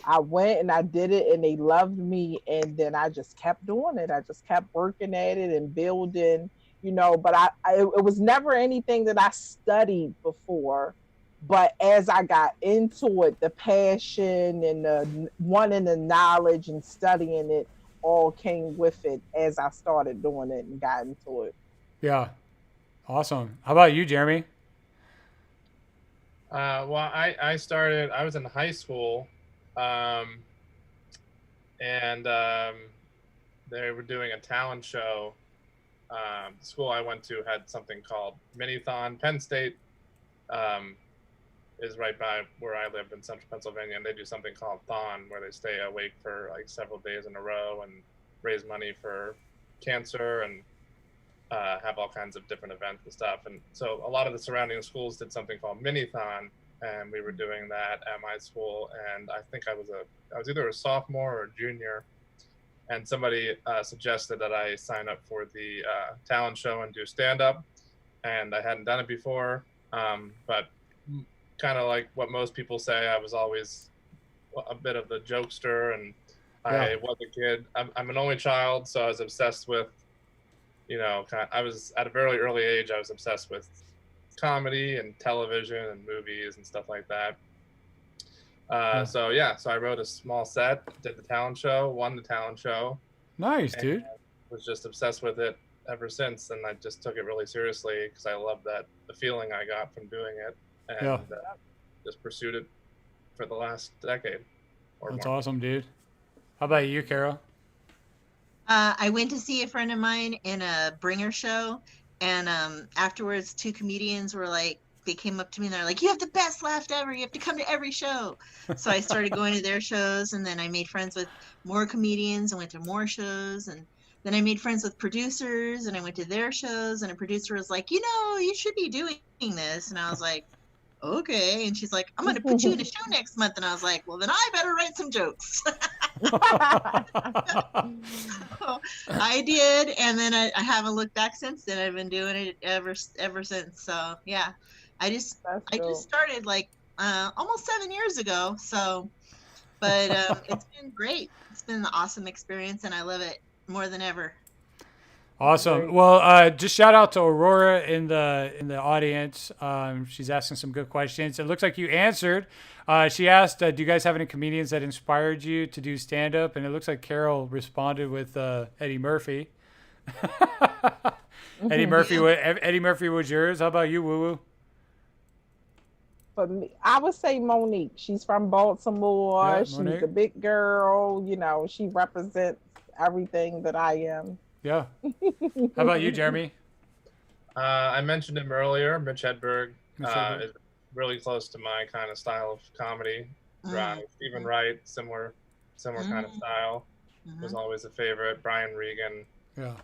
I went and I did it and they loved me. And then I just kept doing it. I just kept working at it and building, but it was never anything that I studied before. But as I got into it, the passion and the wanting the knowledge and studying it all came with it as I started doing it and got into it. Yeah. Awesome. How about you, Jeremy? Well, I was in high school, and they were doing a talent show. The school I went to had something called Minithon. Penn State is right by where I lived in central Pennsylvania, and they do something called Thon, where they stay awake for like several days in a row and raise money for cancer and have all kinds of different events and stuff. And so a lot of the surrounding schools did something called Minithon, and we were doing that at my school. And I think I was either a sophomore or a junior, and somebody suggested that I sign up for the talent show and do stand-up, and I hadn't done it before, but kind of like what most people say, I was always a bit of the jokester, and I was a kid. I'm an only child, so I was obsessed with, I was at a very early age, I was obsessed with comedy and television and movies and stuff like that. So I wrote a small set, did the talent show, won the talent show. Nice, dude. Was just obsessed with it ever since, and I just took it really seriously because I loved the feeling I got from doing it, and just pursued it for the last decade or That's more. awesome, dude. How about you, Carol? I went to see a friend of mine in a bringer show, and afterwards 2 comedians were like, they came up to me and they're like, "You have the best laugh ever. You have to come to every show." So I started going to their shows, and then I made friends with more comedians and went to more shows. And then I made friends with producers, and I went to their shows, and a producer was like, "You should be doing this." And I was like, "Okay." And she's like, "I'm going to put you in a show next month." And I was like, "Well, then I better write some jokes." So I did, and then I haven't looked back since then. I've been doing it ever since. So yeah, I just started like almost 7 years ago. So, but it's been great. It's been an awesome experience, and I love it more than ever. Awesome. Well, just shout out to Aurora in the audience. She's asking some good questions. It looks like you answered. She asked, "Do you guys have any comedians that inspired you to do stand up?" And it looks like Carol responded with Eddie Murphy. Eddie Murphy was yours. How about you, WooWoo? For me, I would say Monique. She's from Baltimore. Yeah, she's Monique. a big girl. She represents everything that I am. Yeah. How about you, Jeremy? I mentioned him earlier. Mitch Hedberg is really close to my kind of style of comedy. Stephen Wright, similar kind of style. Was always a favorite. Brian Regan. Yeah.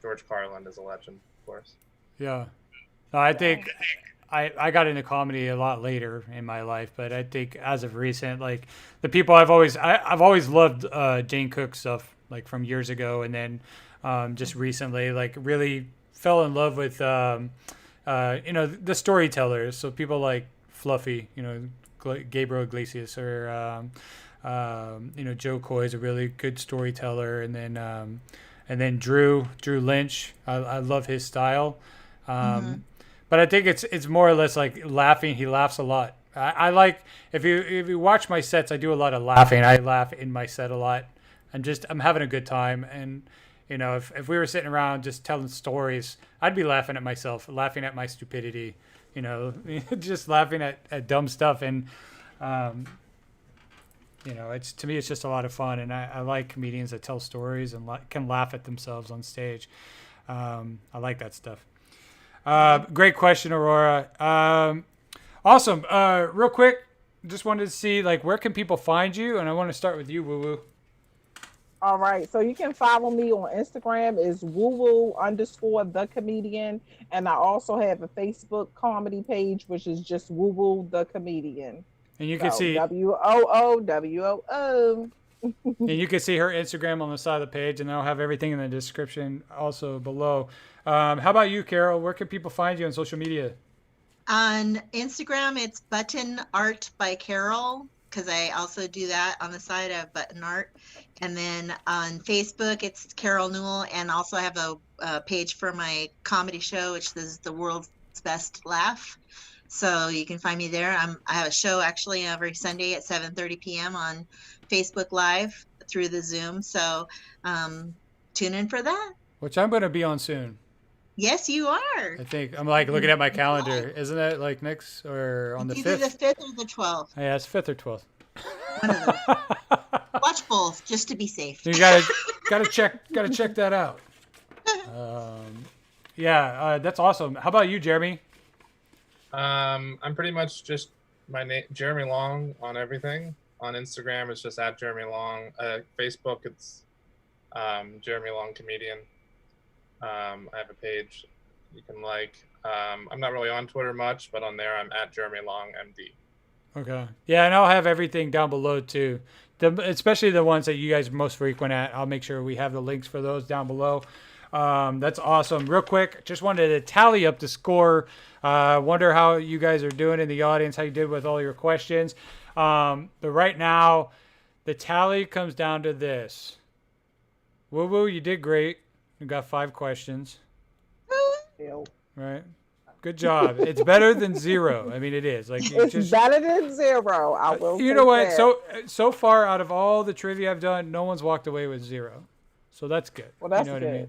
George Carlin is a legend, of course. Yeah. No, I think I got into comedy a lot later in my life, but I think as of recent, like the people I've always loved Jane Cook stuff, like from years ago, and then just recently, like really fell in love with the storytellers. So people like Fluffy, Gabriel Iglesias, or Joe Coy is a really good storyteller, and then Drew Lynch. I love his style. But I think it's more or less like laughing. He laughs a lot. I like if you watch my sets, I do a lot of laughing. I laugh in my set a lot. I'm having a good time. And if we were sitting around just telling stories, I'd be laughing at myself, laughing at my stupidity. Just laughing at dumb stuff. And to me it's just a lot of fun. And I like comedians that tell stories and can laugh at themselves on stage. I like that stuff. Great question, Aurora. Awesome. Real quick, just wanted to see where can people find you, and I want to start with you, WooWoo. All right, so you can follow me on Instagram is WooWoo the Comedian, and I also have a Facebook comedy page which is just WooWoo the Comedian. And you can see WOOWOO. And you can see her Instagram on the side of the page, and I'll have everything in the description also below. How about you, Carol? Where can people find you on social media? On Instagram, it's Button Art by Carol, because I also do that on the side. I have button art. And then on Facebook, it's Carol Newell. And also I have a page for my comedy show, which is The World's Best Laugh. So you can find me there. I have a show actually every Sunday at 7:30 p.m. on Facebook Live through the Zoom. So tune in for that. Which I'm going to be on soon. Yes, you are. I think I'm like looking at my calendar. Isn't it like next or on the 5th? Either the 5th or the 12th. Yeah, it's 5th or 12th. One of those. Watch both just to be safe. You gotta check that out. That's awesome. How about you, Jeremy? I'm pretty much just my name, Jeremy Long, on everything. On Instagram, it's just at Jeremy Long. Facebook, it's Jeremy Long Comedian. I have a page you can like. I'm not really on Twitter much, but on there I'm at Jeremy Long MD. Okay. Yeah, and I'll have everything down below too. Especially the ones that you guys are most frequent at. I'll make sure we have the links for those down below. That's awesome. Real quick, just wanted to tally up the score. Wonder how you guys are doing in the audience, how you did with all your questions. But right now, the tally comes down to this. WooWoo, you did great. You got 5 questions. Right. Good job. It's better than 0. I mean, it is. Like it's better than 0. I will. You know what? That. So far, out of all the trivia I've done, no one's walked away with 0. So that's good. Well, that's you know good.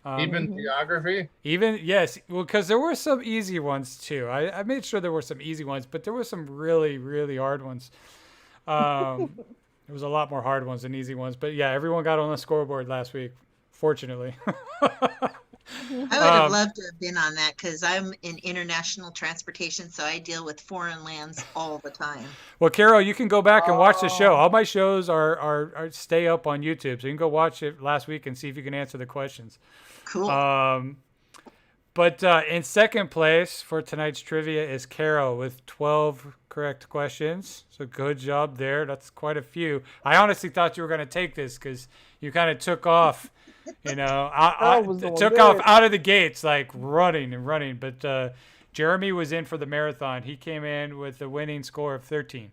What I mean? Even geography? Yes. Well, because there were some easy ones too. I made sure there were some easy ones, but there were some really, really hard ones. There was a lot more hard ones than easy ones. But yeah, everyone got on the scoreboard last week, fortunately. I would have loved to have been on that because I'm in international transportation, so I deal with foreign lands all the time. Well, Carol, you can go back and watch the show. All my shows are stay up on YouTube, so you can go watch it last week and see if you can answer the questions. Cool. But in second place for tonight's trivia is Carol with 12 correct questions. So good job there. That's quite a few. I honestly thought you were going to take this because you kind of took off. You know, I took off out of the gates, like running. But Jeremy was in for the marathon. He came in with a winning score of 13.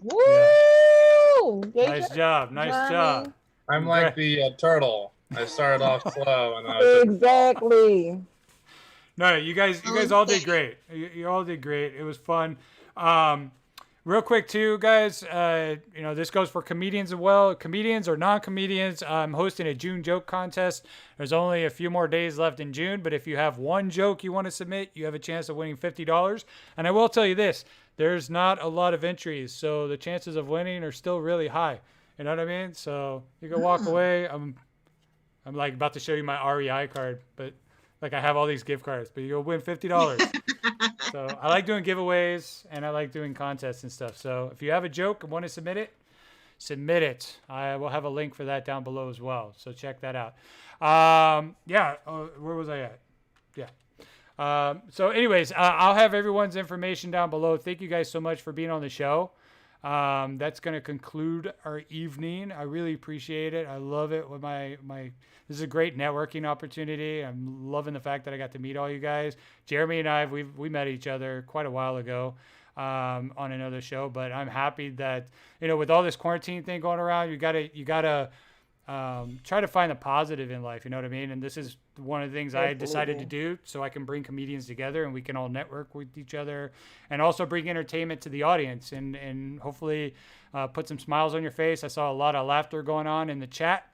Woo! Yeah. Nice job. I'm like the turtle. I started off slow, and I was exactly. No, you guys all did great. You all did great. It was fun. Real quick too, guys, this goes for comedians as well. Comedians or non-comedians, I'm hosting a June joke contest. There's only a few more days left in June, but if you have one joke you want to submit, you have a chance of winning $50. And I will tell you this, there's not a lot of entries, so the chances of winning are still really high. You know what I mean? So you can walk away. I'm like about to show you my REI card, but like I have all these gift cards, but you'll win $50. So I like doing giveaways and I like doing contests and stuff. So if you have a joke and want to submit it. I will have a link for that down below as well. So check that out. Where was I at? Yeah. So anyways, I'll have everyone's information down below. Thank you guys so much for being on the show. That's going to conclude our evening. I really appreciate it. I love it with this is a great networking opportunity. I'm loving the fact that I got to meet all you guys. Jeremy and I, we met each other quite a while ago, on another show, but I'm happy that, with all this quarantine thing going around, you gotta try to find the positive in life. You know what I mean? And this is one of the things I decided to do so I can bring comedians together and we can all network with each other and also bring entertainment to the audience and hopefully put some smiles on your face. I saw a lot of laughter going on in the chat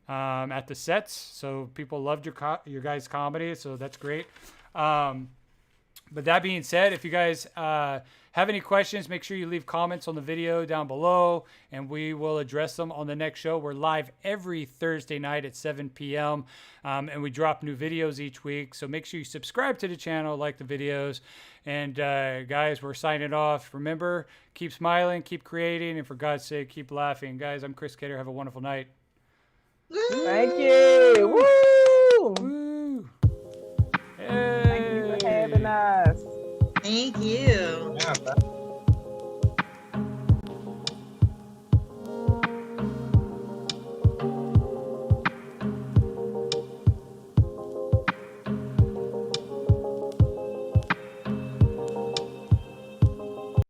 at the sets. So people loved your guys' comedy. So that's great. But that being said, if you guys have any questions, make sure you leave comments on the video down below and we will address them on the next show. We're live every Thursday night at 7 p.m. And we drop new videos each week. So make sure you subscribe to the channel, like the videos. And guys, we're signing off. Remember, keep smiling, keep creating, and for God's sake, keep laughing. Guys, I'm Chris Kidder. Have a wonderful night. Thank you. Woo! Woo! Thank you for having us. Thank you. yeah.